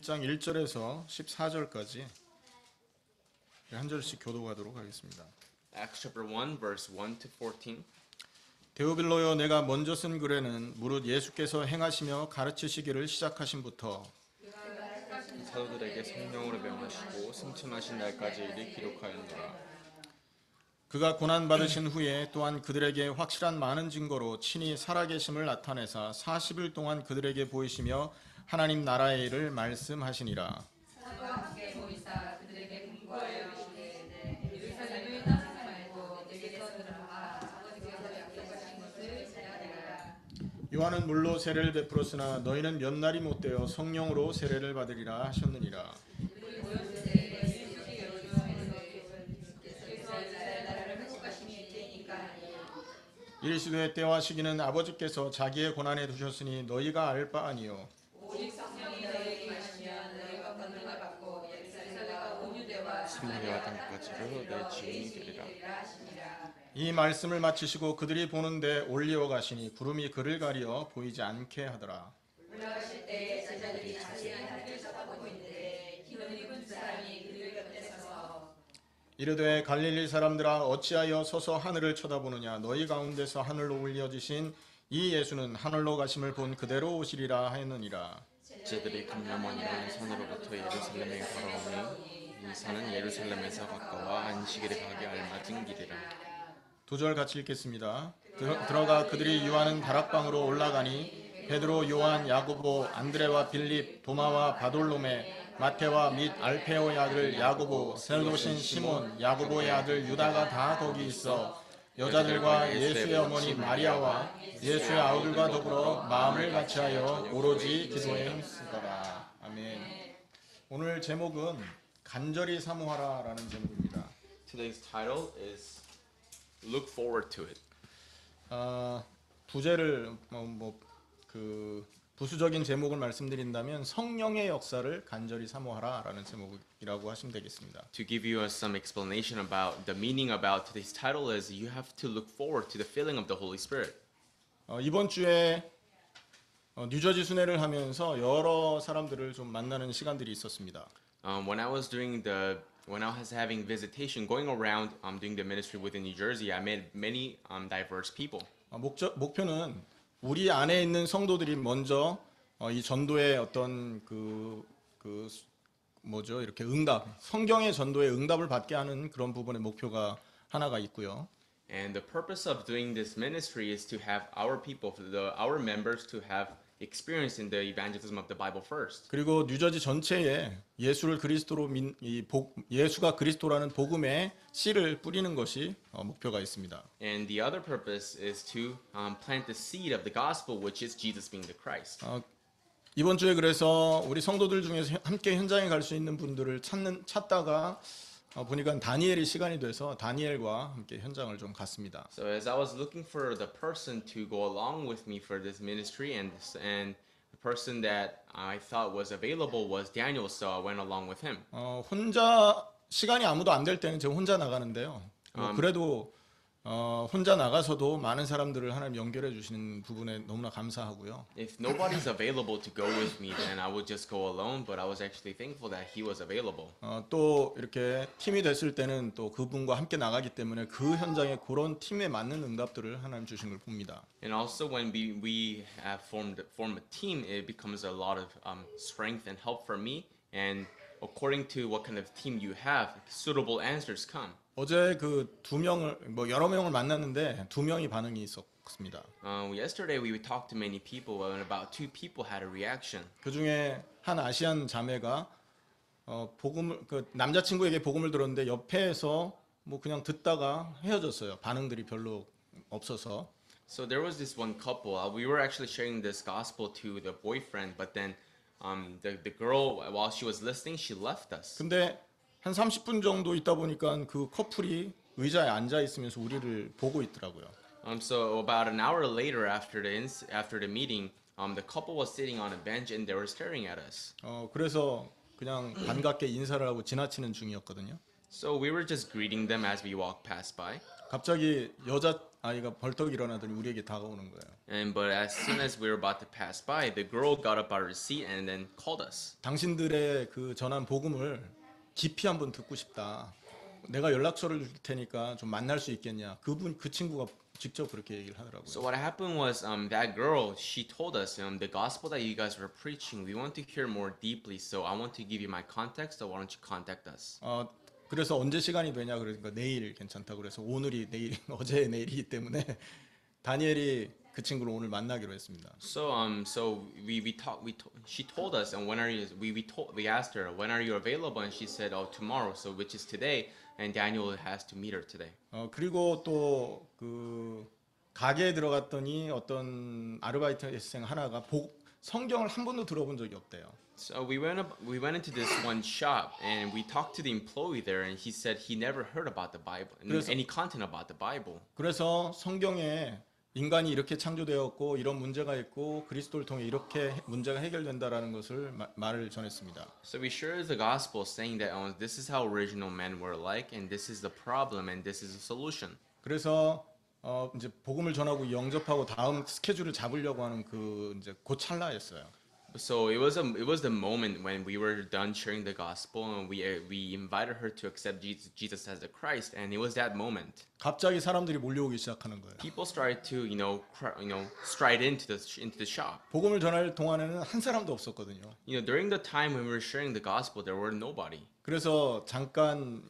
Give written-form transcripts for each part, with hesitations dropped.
1장 1절에서 14절까지 한 절씩 교도하도록 하겠습니다. Acts chapter 1 verse 1 to 14. 데오빌로여, 내가 먼저 쓴 글에는 무릇 예수께서 행하시며 가르치시기를 시작하심부터 사도들에게 성령으로 명하시고 승천하신 날까지 이를 기록하였노라. 그가 고난 받으신 후에 또한 그들에게 확실한 많은 증거로 친히 살아계심을 나타내사 40일 동안 그들에게 보이시며 하나님 나라의 일을 말씀하시니라. 사도와 함께 모이사 그들에게 분부하여 이르시되 예루살렘을 떠나지 말고 내게서 들어가 아버지께서 약속하신 것을 기다리라. 요한은 물로 세례를 베풀었으나 너희는 몇 날이 못되어 성령으로 세례를 받으리라 하셨느니라. 그리고 요셉의 일주기 여주께서 이스라엘 나라를 회복하심이 이때니까 이르시되 때와 시기는 아버지께서 자기의 고난에 두셨으니 너희가 알 바 아니요 오직 성령이 너희에게 임하시면 너희가 권능을 받고 예루살렘과 온 유대와 사마리아 땅까지로 내 증인이 되리라. 하시니라. 이 말씀을 마치시고 그들이 보는데 올리어 가시니 구름이 그를 가리어 보이지 않게 하더라. 올라가실 때에 제자들이 자세히 하늘을 쳐다보고 있는데 기름 입은 두 사람이 그들 곁에 서서 이르되 갈릴리 사람들아 어찌하여 서서 하늘을 쳐다보느냐. 너희 가운데서 하늘로 올려지신 이 예수는 하늘로 가심을 본 그대로 오시리라 하였느니라. 제들이 감람원이라는 산으로부터 예루살렘에 걸어오니 이 산은 예루살렘에서 가까워 안식일에 가기 알맞은 길이라. 2절 같이 읽겠습니다. 들어가 그들이 유하는 다락방으로 올라가니 베드로, 요한, 야고보, 안드레와 빌립, 도마와 바돌로메, 마테와 및 알페오의 아들 야고보, 셀로신 시몬, 야고보의 아들 유다가 다 거기 있어 여자들과 예수의 어머니 마리아와 예수의 아우들과 더불어 마음을 같이하여 오로지 기도에 힘쓰더라. 아멘. 오늘 제목은 간절히 사모하라라는 제목입니다. Today's title is Look Forward to It. 부제를 부수적인 제목을 말씀드린다면 성령의 역사를 간절히 사모하라라는 제목이라고 하시면 되겠습니다. To give you some explanation about the meaning about today's title is you have to look forward to the filling of the Holy Spirit. 이번 주에 뉴저지 순회를 하면서 여러 사람들을 좀 만나는 시간들이 있었습니다. When I was having visitation, going around doing the ministry within New Jersey, I met many diverse people. 목표는 우리 안에 있는 성도들이 먼저 이 전도의 어떤 이렇게 응답, 성경의 전도의 응답을 받게 하는 그런 부분의 목표가 하나가 있고요. And the purpose of doing this ministry is to have our people, our members, to have experience in the evangelism of the Bible first. 그리고 뉴저지 전체에 예수가 그리스도라는 복음의 씨를 뿌리는 것이 목표가 있습니다. And the other purpose is to plant the seed of the gospel, which is Jesus being the Christ. 이번 주에 그래서 우리 성도들 중에서 함께 현장에 갈 수 있는 분들을 찾다가 보니까 다니엘이 시간이 돼서 다니엘과 함께 현장을 좀 갔습니다. So as I was looking for the person to go along with me for this ministry, and the person that I thought was available was Daniel, so I went along with him. 혼자 시간이 아무도 안 될 때는 제가 혼자 나가는데요. 그래도 혼자 나가서도 많은 사람들을 하나님 연결해 주시는 부분에 너무나 감사하고요. If nobody's available to go with me, then I would just go alone. But I was actually thankful that he was available. 또 이렇게 팀이 됐을 때는 또 그분과 함께 나가기 때문에 그 현장에 그런 팀에 맞는 응답들을 하나님 주신 걸 봅니다. And also when we have formed a team, it becomes a lot of strength and help for me. And according to what kind of team you have, suitable answers come. 어제 여러 명을 만났는데 2명이 반응이 있었습니다. Yesterday we talked to many people, and about 2 people had a reaction. 그 중에 한 아시안 자매가 남자친구에게 복음을 들었는데 옆에서 그냥 듣다가 헤어졌어요. 반응들이 별로 없어서. So there was this one couple. We were actually sharing this gospel to the boyfriend, but then the girl, while she was listening, she left us. 근데 한 30분 정도 있다 보니까 그 커플이 의자에 앉아 있으면서 우리를 보고 있더라고요. So about an hour later, after the meeting, the couple was sitting on a bench and they were staring at us. 그래서 그냥 반갑게 인사를 하고 지나치는 중이었거든요. So we were just greeting them as we walked past by. 갑자기 여자 아이가 벌떡 일어나더니 우리에게 다가오는 거예요. But as soon as we were about to pass by, the girl got up out of her seat and then called us. 당신들의 그 전한 복음을 깊이 한번 듣고 싶다. 내가 연락처를 줄 테니까 좀 만날 수 있겠냐. 그 친구가 직접 그렇게 얘기를 하더라고요. So what happened was that girl, she told us the gospel that you guys were preaching, we want to hear more deeply. So I want to give you my contact. So why don't you contact us? 그래서 언제 시간이 되냐 그러니까 내일 괜찮다고 그래서 오늘이 내일 어제 내일이기 때문에 다니엘이 그 친구를 오늘 만나기로 했습니다. So she told us, and when are you? We asked her when are you available, and she said, oh, tomorrow. So which is today, and Daniel has to meet her today. 그리고 또 그 가게에 들어갔더니 어떤 아르바이트생 하나가 성경을 한 번도 들어본 적이 없대요. So we went into this one shop, and we talked to the employee there, and he said he never heard about the Bible, any content about the Bible. 그래서 성경에 인간이 이렇게 창조되었고 이런 문제가 있고 그리스도를 통해 이렇게 문제가 해결된다라는 것을 말을 전했습니다. So we shared the gospel, saying that this is how original men were like, and this is the problem, and this is the solution. 그래서 이제 복음을 전하고 영접하고 다음 스케줄을 잡으려고 하는 이제 그 찰나였어요. So it was the moment when we were done sharing the gospel, and we invited her to accept Jesus as the Christ, and it was that moment. 갑자기 사람들이 몰려오기 시작하는 거예요. People started to stride into the shop. 복음을 전할 동안에는 한 사람도 없었거든요. During the time when we were sharing the gospel, there were nobody. 그래서 잠깐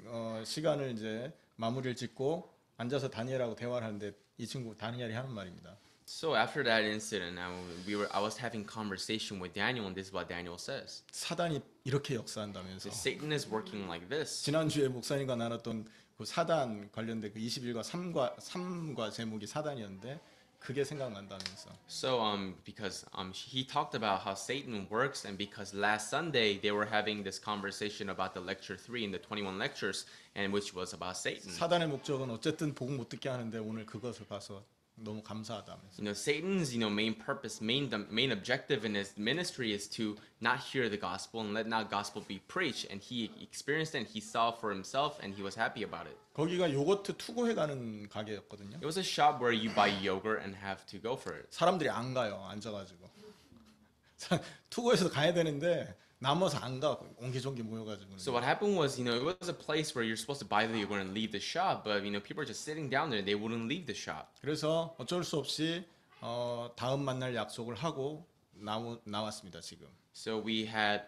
시간을 이제 마무리를 짓고 앉아서 다니엘하고 대화를 하는데 이 친구 다니엘이 하는 말입니다. So after that incident, I was having conversation with Daniel, and this is what Daniel says. 사단이 이렇게 역사한다면서. Satan is working like this. 지난주에 목사님과 나눴던 그 사단 관련된 그 21과 3과 제목이 사단이었는데 그게 생각난다면서. So because he talked about how Satan works, and because last Sunday they were having this conversation about the lecture 3 in the 21 lectures, and which was about Satan. 사단의 목적은 어쨌든 복음 못 듣게 하는데 오늘 그것을 봐서 너무 감사하다면서. Satan's main purpose, main objective in his ministry is to not hear the gospel and let not gospel be preached. And he experienced it, and he saw for himself, and he was happy about it. 거기가 요거트 투고해 가는 가게였거든요. It was a shop where you buy yogurt and have to go for it. 사람들이 안 가요. 앉아가지고. 투고해서 가야 되는데 남아서 안 가. 옹기종기 모여가지고. So what happened was, it was a place where you're supposed to buy the yogurt and leave the shop, but people are just sitting down there. They wouldn't leave the shop. 그래서 어쩔 수 없이 다음 만날 약속을 하고 나왔습니다 지금. So we had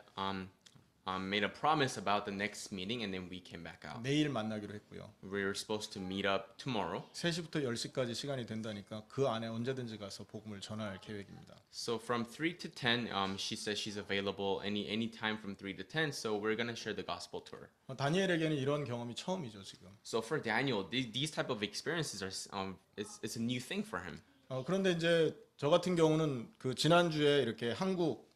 made a promise about the next meeting, and then we came back out. 내일 만나기로 했고요. We were supposed to meet up tomorrow. 3시부터 10시까지 시간이 된다니까 그 안에 언제든지 가서 복음을 전할 계획입니다. So from 3 to 10, she says she's available any time from 3 to 10. So we're gonna share the gospel to her. 다니엘에게는 이런 경험이 처음이죠 지금. So for Daniel, these type of experiences are it's a new thing for him. 그런데 이제 저 같은 경우는 그 지난주에 이렇게 한국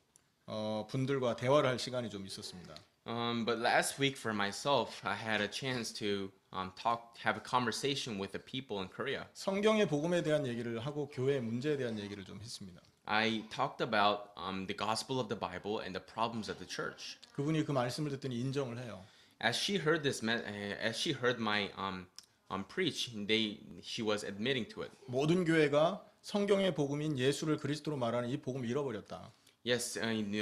분들과 대화를 할 시간이 좀 있었습니다. But last week for myself, I had a chance to have a conversation with the people in Korea. 성경의 복음에 대한 얘기를 하고 교회의 문제에 대한 얘기를 좀 했습니다. I talked about the gospel of the Bible and the problems of the church. 그분이 그 말씀을 듣더니 인정을 해요. As she heard my preach, she was admitting to it. 모든 교회가 성경의 복음인 예수를 그리스도로 말하는 이 복음을 잃어버렸다. Yes,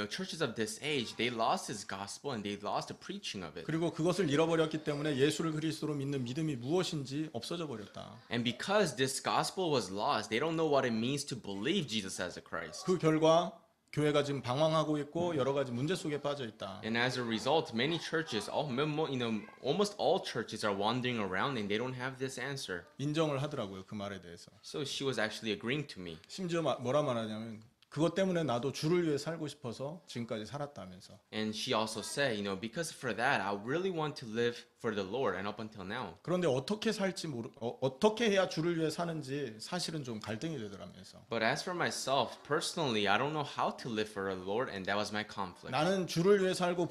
churches of this age, they lost his gospel and they lost the preaching of it. 그리고 그것을 잃어버렸기 때문에 예수를 그리스도로 믿는 믿음이 무엇인지 없어져 버렸다. And because this gospel was lost, they don't know what it means to believe Jesus as a Christ. 그 결과 교회가 지금 방황하고 있고 여러 가지 문제 속에 빠져 있다. And as a result, many churches, almost all churches are wandering around and they don't have this answer. 인정을 하더라고요 그 말에 대해서. So she was actually agreeing to me. 심지어 뭐라 말하냐면 그것 때문에 나도 주를 위해 살고 싶어서 지금까지 살았다면서. And she also said, because for that, I really want to live for the Lord and up until now. 그런데 어떻게 살지 어떻게 해야 주를 위해 사는지 사실은 좀 갈등이 되더라면서. But as for myself, personally, I don't know how to live for the Lord, and that was my conflict. 나는 주를 위해 살고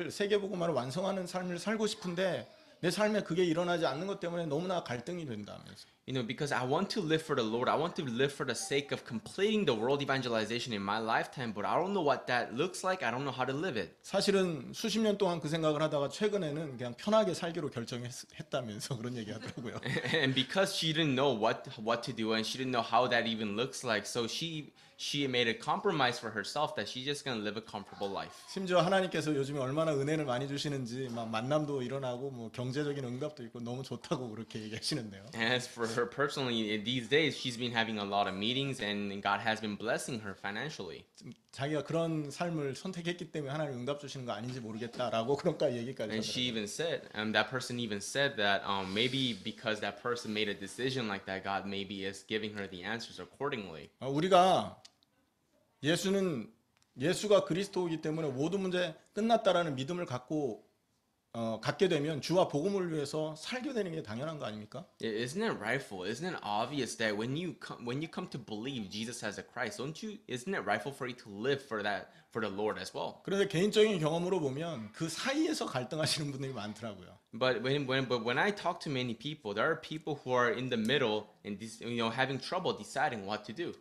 세계 복음화를 완성하는 삶을 살고 싶은데 내 삶에 그게 일어나지 않는 것 때문에 너무나 갈등이 된다면서. You know, because I want to live for the Lord. I want to live for the sake of completing the world evangelization in my lifetime, but I don't know what that looks like. I don't know how to live it. 사실은 수십 년 동안 그 생각을 하다가 최근에는 그냥 편하게 살기로 결정했다면서 그런 얘기 하더라고요. And because she didn't know what to do and she didn't know how that even looks like, so she made a compromise for herself that she's just gonna live a comfortable life. 심지어 하나님께서 요즘에 얼마나 은혜를 많이 주시는지 막 만남도 일어나고 뭐 경제적인 응답도 있고 너무 좋다고 그렇게 얘기하시는데요. And as for her personally, these days she's been having a lot of meetings and God has been blessing her financially. 자기가 그런 삶을 선택했기 때문에 하나님 응답 주시는 거 아닌지 모르겠다라고 그런가 얘기까지 And she 하더라고요. even said, that person even said that maybe because that person made a decision like that, God maybe is giving her the answers accordingly. 우리가 예수가 그리스도이기 때문에 모든 문제 끝났다라는 믿음을 갖게 되면 주와 복음을 위해서 살게 되는 게 당연한 거 아닙니까? Isn't it rightful? Isn't it obvious that when you come to believe Jesus as a Christ, isn't it rightful for you to live for the Lord as well? 그런데 개인적인 경험으로 보면 그 사이에서 갈등하시는 분들이 많더라고요. But when I talk to many people, there are people who are in the middle and having trouble deciding what to do.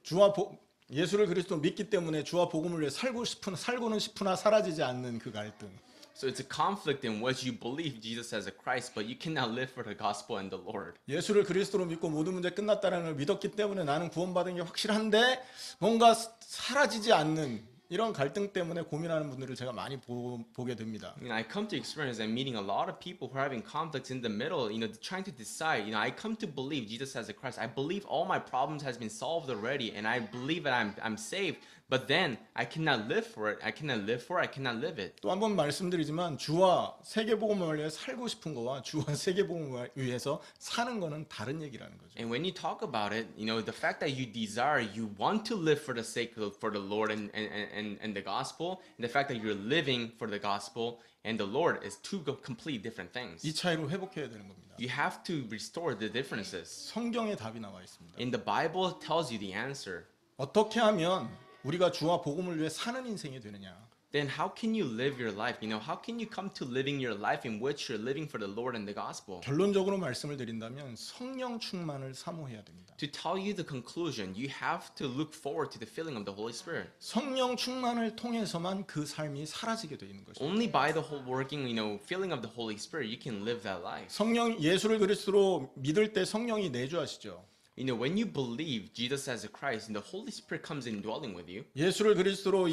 예수를 그리스도 믿기 때문에 주와 복음을 위해 살고는 싶으나 사라지지 않는 그 갈등. So it's a conflict in which you believe Jesus as a Christ, but you cannot live for the gospel and the Lord. 예수를 그리스도로 믿고 모든 문제 끝났다는 걸 믿었기 때문에 나는 구원받은 게 확실한데 뭔가 사라지지 않는 이런 갈등 때문에 고민하는 분들을 제가 많이 보게 됩니다. I come to experience and meeting a lot of people who are having conflicts in the middle, trying to decide. I come to believe Jesus as a Christ. I believe all my problems has been solved already, and I believe that I'm saved. But then I cannot live for it. I cannot live it. 또 한 번 말씀드리지만 주와 세계복음을 위해 살고 싶은 거와 주와 세계복음을 위해서 사는 거는 다른 얘기라는 거죠. And when you talk about it, the fact that you want to live for the sake for the Lord and the gospel, and the fact that you're living for the gospel and the Lord is two completely different things. 이 차이로 회복해야 되는 겁니다. You have to restore the differences. 성경에 답이 나와 있습니다. And the Bible tells you the answer. 어떻게 하면 우리가 주와 복음을 위해 사는 인생이 되느냐? Then how can you live your life? How can you come to living your life in which you're living for the Lord and the gospel? 결론적으로 말씀을 드린다면 성령 충만을 사모해야 됩니다. To tell you the conclusion, you have to look forward to the filling of the Holy Spirit. 성령 충만을 통해서만 그 삶이 사라지게 되는 것입니다. Only by the whole working, filling of the Holy Spirit, you can live that life. 예수를 그리스도로 믿을 때 성령이 내주하시죠. When you believe Jesus as a Christ and the Holy Spirit comes indwelling with you. 예수를 그리스도로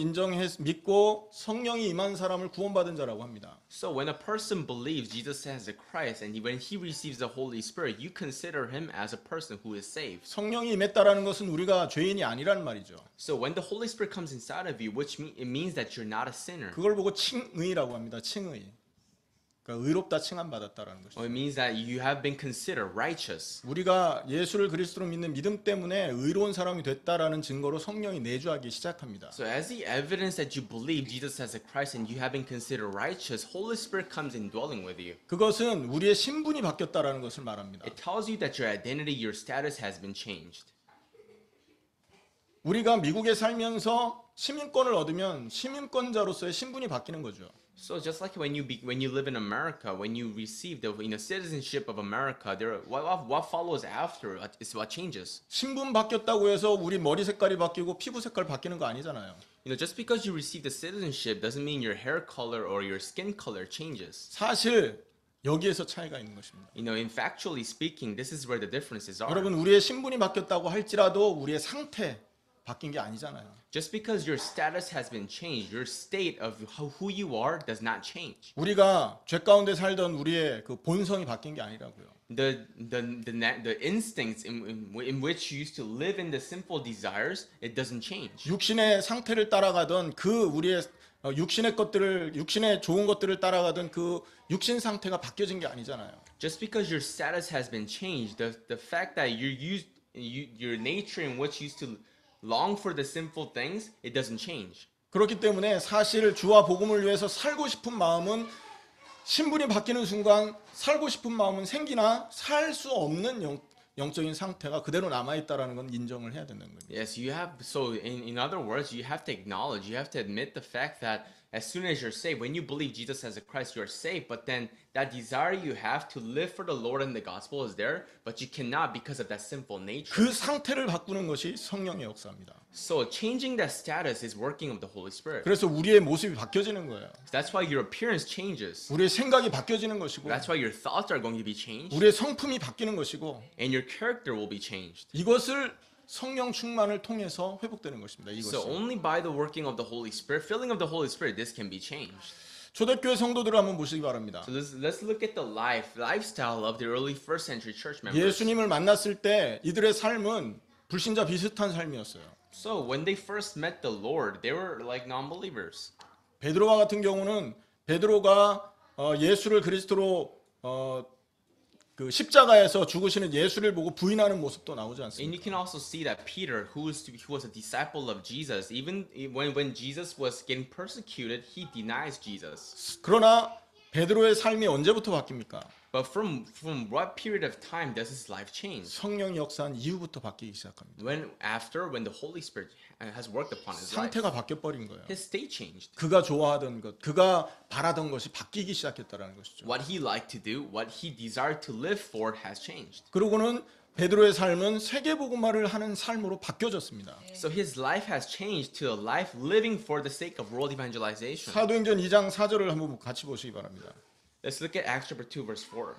믿고 성령이 임한 사람을 구원받은 자라고 합니다. So when a person believes Jesus as a Christ and when he receives the Holy Spirit, you consider him as a person who is saved. 성령이 임했다라는 것은 우리가 죄인이 아니란 말이죠. So when the Holy Spirit comes inside of you, it means that you're not a sinner. 그걸 보고 칭의라고 합니다. 칭의. 그러니까 의롭다 칭함 받았다라는 것이죠. It means that you have been considered righteous. 우리가 예수를 그리스도로 믿는 믿음 때문에 의로운 사람이 됐다라는 증거로 성령이 내주하기 시작합니다. So as the evidence that you believe Jesus as a Christ and you have been considered righteous, Holy Spirit comes indwelling with you. 그것은 우리의 신분이 바뀌었다라는 것을 말합니다. It tells you that your identity, your status has been changed. 우리가 미국에 살면서 시민권을 얻으면 시민권자로서의 신분이 바뀌는 거죠. So just like when you live in America, when you receive the citizenship of America, what follows after is what changes. 신분 바뀌었다고 해서 우리 머리 색깔이 바뀌고 피부 색깔 바뀌는 거 아니잖아요. Just because you receive the citizenship doesn't mean your hair color or your skin color changes. 사실 여기에서 차이가 있는 것입니다. In factually speaking, this is where the differences are. 여러분 우리의 신분이 바뀌었다고 할지라도 우리의 상태 바뀐 게 아니잖아요. Just because your status has been changed, your state of who you are does not change. 우리가 죄 가운데 살던 우리의 그 본성이 바뀐 게 아니라고요. The instincts in which you used to live in the simple desires, it doesn't change. 육신의 상태를 따라가던 그 우리의 육신의 좋은 것들을 따라가던 그 육신 상태가 바뀌어진 게 아니잖아요. Just because your status has been changed, the fact that your nature in which you used to long for the simple things, it doesn't change. 그렇기 때문에 사실 주와 복음을 위해서 살고 싶은 마음은 신분이 바뀌는 순간 살고 싶은 마음은 생기나 살 수 없는 영적인 상태가 그대로 남아 있다라는 건 인정을 해야 된다는 겁니다. Yes, you have. So in other words, you have to acknowledge, you have to admit the fact that as soon as you're saved, when you believe Jesus as a Christ, you're saved. But then that desire you have to live for the Lord and the gospel is there, but you cannot because of that sinful nature. 그 상태를 바꾸는 것이 성령의 역사입니다. So changing that status is working of the Holy Spirit. 그래서 우리의 모습이 바뀌어지는 거예요. That's why your appearance changes. 우리의 생각이 바뀌어지는 것이고 That's why your thoughts are going to be changed, 우리의 성품이 바뀌는 것이고 and your character will be changed. 이것을 성령 충만을 통해서 회복되는 것입니다. So 이것이. only by the working of the Holy Spirit, filling of the Holy Spirit, this can be changed. 초대교회 성도들을 한번 보시기 바랍니다. So let's look at the lifestyle of the early first century church members. 예수님을 만났을 때 이들의 삶은 불신자 비슷한 삶이었어요. So when they first met the Lord, they were like non-believers. 베드로와 같은 경우는 베드로가 예수를 그리스도로 그 십자가에서 죽으시는 예수를 보고 부인하는 모습도 나오지 And you 않습니까? can also see that Peter, who was a disciple of Jesus, even when Jesus was getting persecuted, he denies Jesus. 그러나 베드로의 삶이 언제부터 바뀝니까? But from what period of time does his life change? 성령이 역사한 이후부터 바뀌기 시작합니다. When the Holy Spirit has worked upon his life, 상태가 바뀌어 버린 거예요. his state changed. 그가 좋아하던 것, 그가 바라던 것이 바뀌기 시작했다라는 것이죠. What he liked to do, what he desired to live for, has changed. 그러고는 베드로의 삶은 세계복음화를 하는 삶으로 바뀌어졌습니다. So his life has changed to a life living for the sake of world evangelization. 사도행전 2장 4절을 한번 같이 보시기 바랍니다. Let's look at Acts chapter 2, verse 4.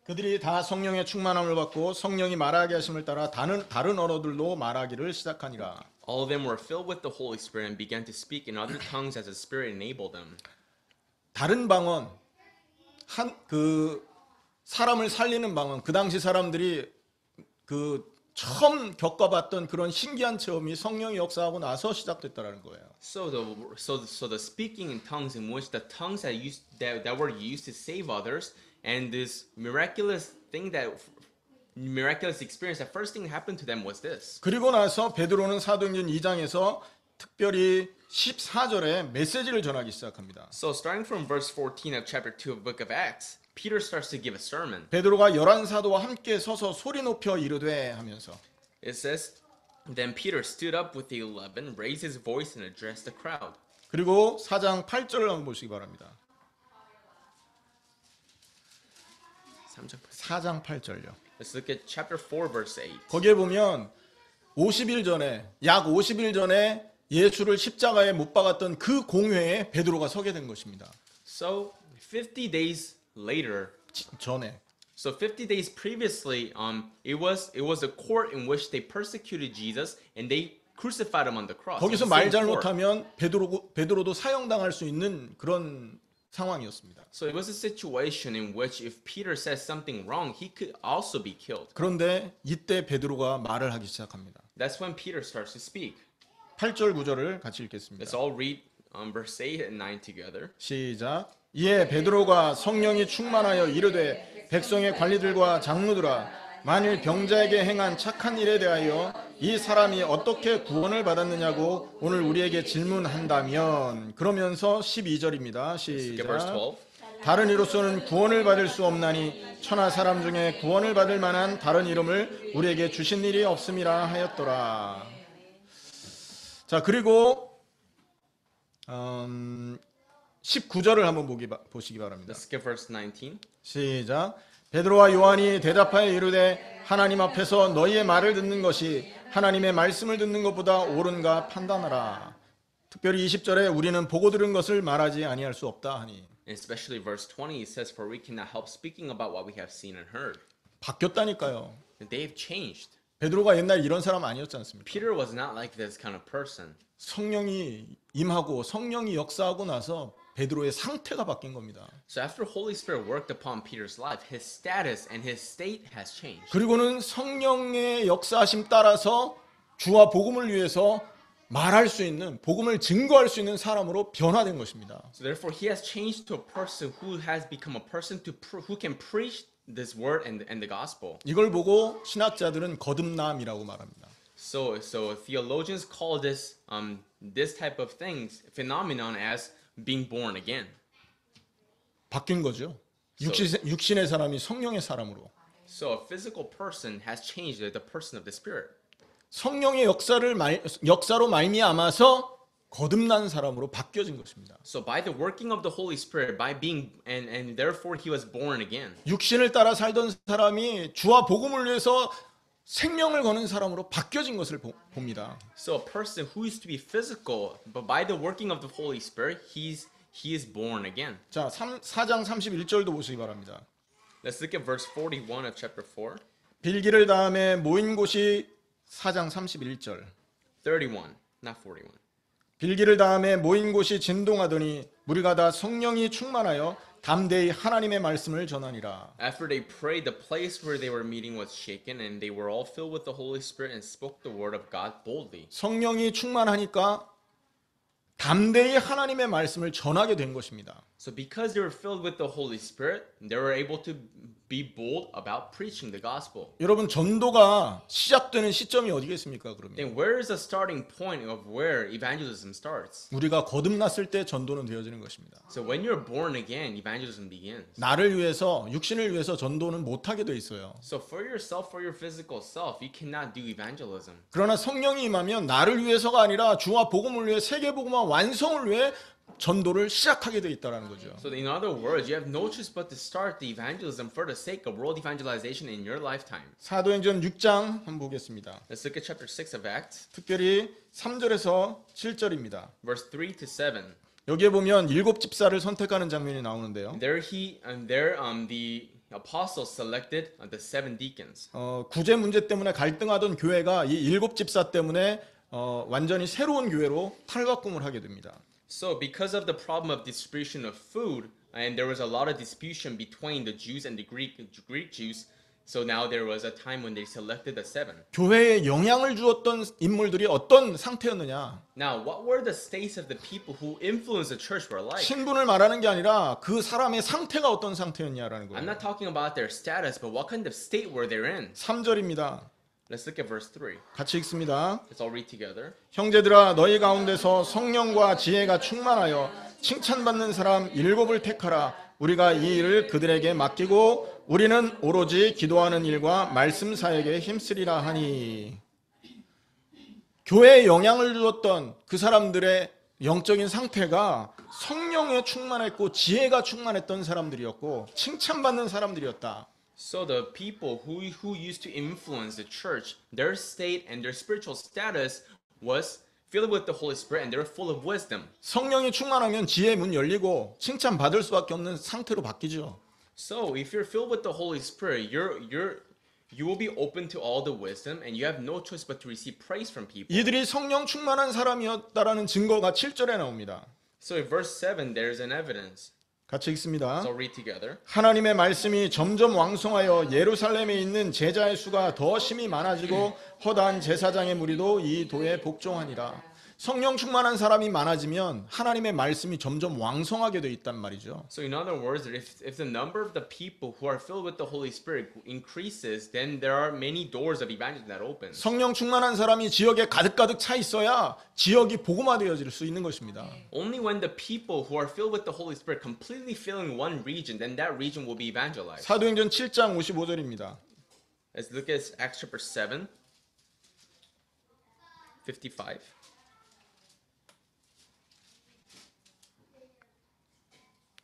그들이 다 성령의 충만함을 받고 성령이 말하게 하심을 따라 다른 언어들로 말하기를 시작하니라. All of them were filled with the Holy Spirit and began to speak in other tongues as the Spirit enabled them. 다른 방언, 그 사람을 살리는 방언, 그 당시 사람들이 그 처음 겪어봤던 그런 신기한 체험이 성령이 역사하고 나서 시작됐다라는 거예요. So the speaking in tongues, in which the tongues that were used to save others, and this miraculous experience, the first thing that happened to them was this. 그리고 나서 베드로는 사도행전 2장에서 특별히 14절에 메시지를 전하기 시작합니다. So starting from verse 14 of chapter 2 of the book of Acts, Peter starts to give a sermon. 베드로가 11사도와 함께 서서 소리 높여 이르되 하면서 It says, Then Peter stood up with the 11, raised his voice and addressed the crowd. 그리고 4장 8절을 한번 보시기 바랍니다. 4장 8절요. Let's look at chapter 4, verse 8. 거기에 보면 50일 전에 약 50일 전에 예수를 십자가에 못 박았던 그 공회에 베드로가 서게 된 것입니다. So 50 days later, 전에 so 50 days previously, it was a court in which they persecuted Jesus and they crucified him on the cross. 거기서 It was the 말 same court. 잘못하면 베드로도 사형당할 수 있는 그런 상황이었습니다. So it was a situation in which if Peter says something wrong, he could also be killed. 그런데 이때 베드로가 말을 하기 시작합니다. That's when Peter starts to speak. 8절 9절을 같이 읽겠습니다. Let's all read verse 8 and 9 together. 시작. 이에 베드로가 성령이 충만하여 이르되 백성의 관리들과 장로들아 만일 병자에게 행한 착한 일에 대하여 이 사람이 어떻게 구원을 받았느냐고 오늘 우리에게 질문한다면 그러면서 12절입니다. Look at verse 시작. 12. 다른 이로서는 구원을 받을 수 없나니 천하 사람 중에 구원을 받을 만한 다른 이름을 우리에게 주신 일이 없음이라 하였더라. 자, 그리고 19절을 한번 보시기 바랍니다. Let's skip verse 19. 시작. 베드로와 요한이 대답하여 이르되 하나님 앞에서 너희의 말을 듣는 것이 하나님의 말씀을 듣는 것보다 옳은가 판단하라. 특별히 20절에 우리는 보고 들은 것을 말하지 아니할 수 없다 하니. And especially verse 20, it says, For we cannot help speaking about what we have seen and heard. 바뀌었다니까요. And they've changed. 베드로가 옛날 이런 사람 아니었지 않습니까? Peter was not like this kind of person. 성령이 임하고 성령이 역사하고 나서 베드로의 상태가 바뀐 겁니다. So after Holy Spirit worked upon Peter's life, his status and his state has changed. 그리고는 성령의 역사하심 따라서 주와 복음을 위해서 말할 수 있는 복음을 증거할 수 있는 사람으로 변화된 것입니다. So therefore, he has changed to a person who has become a person who can preach this word and the gospel. 이걸 보고 신학자들은 거듭남이라고 말합니다. So theologians call this type of things phenomenon as being born again. 바뀐 거죠. 육신의 사람이 성령의 사람으로 So a physical person has changed the person of the spirit. 성령의 역사로 말미암아서 거듭난 사람으로 바뀌어진 것입니다. So by the working of the Holy Spirit, by being and therefore he was born again. 육신을 따라 살던 사람이 주와 복음을 위해서 생명을 거는 사람으로 바뀌어진 것을 봅니다. So a person who used to be physical, but by the working of the Holy Spirit, he is born again. 자, 4장 31절도 보시기 바랍니다. Let's look at verse 41 of chapter 4. 빌기를 다음에 모인 곳이 4장 31절. 31, not 41. 빌기를 다음에 모인 곳이 진동하더니 무리가 다 성령이 충만하여 담대히 하나님의 말씀을 전하니라. After they prayed, the place where they were meeting was shaken, and they were all filled with the Holy Spirit and spoke the word of God boldly. 성령이 충만하니까 담대히 하나님의 말씀을 전하게 된 것입니다. So because they were filled with the Holy Spirit, they were able to be bold about preaching the gospel. 여러분 전도가 시작되는 시점이 어디겠습니까? 그러면 Then where is the starting point of where evangelism starts? 우리가 거듭났을 때 전도는 되어지는 것입니다. So when you're born again, evangelism begins. 나를 위해서 육신을 위해서 전도는 못하게 돼 있어요. So for yourself, for your physical self, you cannot do evangelism. 그러나 성령이 임하면 나를 위해서가 아니라 주와 복음을 위해 세계 복음화 완성을 위해 전도를 시작하게 돼 있다라는 거죠. So in other words, you have no choice but to start the evangelism for the sake of world evangelization in your lifetime. 사도행전 6장 한번 보겠습니다. Let's look at chapter 6 of Acts, 특별히 3절에서 7절입니다. verse 3 to 7. 여기에 보면 일곱 집사를 선택하는 장면이 나오는데요. There the apostles selected the 7 deacons. 구제 문제 때문에 갈등하던 교회가 이 일곱 집사 때문에 완전히 새로운 교회로 탈바꿈을 하게 됩니다. So because of the problem of distribution of food, and there was a lot of disputation between the Jews and the Greek Jews, so now there was a time when they selected the 7. 교회에 영향을 주었던 인물들이 어떤 상태였느냐? Now, what were the states of the people who influenced the church were like? 신분을 말하는 게 아니라 그 사람의 상태가 어떤 상태였냐라는 I'm 거예요. not talking about their status, but what kind of state were they in? 3절입니다. Let's look at verse 3. 같이 읽습니다. Let's all read together. 형제들아 너희 가운데서 성령과 지혜가 충만하여 칭찬받는 사람 7을 택하라. 우리가 이 일을 그들에게 맡기고 우리는 오로지 기도하는 일과 말씀 사역에 힘쓰리라 하니. 교회에 영향을 주었던 그 사람들의 영적인 상태가 성령에 충만했고 지혜가 충만했던 사람들이었고 칭찬받는 사람들이었다. So the people who used to influence the church, their state and their spiritual status was filled with the Holy Spirit and they were full of wisdom. 성령이 충만하면 지혜의 문 열리고 칭찬받을 수밖에 없는 상태로 바뀌죠. So if you're filled with the Holy Spirit, you will be open to all the wisdom and you have no choice but to receive praise from people. 이들이 성령 충만한 사람이었다라는 증거가 7절에 나옵니다. So in verse 7, there's an evidence. 같이 읽습니다. So read together. 하나님의 말씀이 점점 왕성하여 예루살렘에 있는 제자의 수가 더 심히 많아지고 허다한 제사장의 무리도 이 도에 복종하니라. 성령 충만한 사람이 많아지면 하나님의 말씀이 점점 왕성하게 돼 있단 말이죠. So in other words, if the number of the people who are filled with the Holy Spirit increases, then there are many doors of evangelism that open. 성령 충만한 사람이 지역에 가득가득 차 있어야 지역이 복음화되어질 수 있는 것입니다. Only when the people who are filled with the Holy Spirit completely filling one region, then that region will be evangelized. 사도행전 7장 55절입니다. Let's look at Acts chapter 7, 55.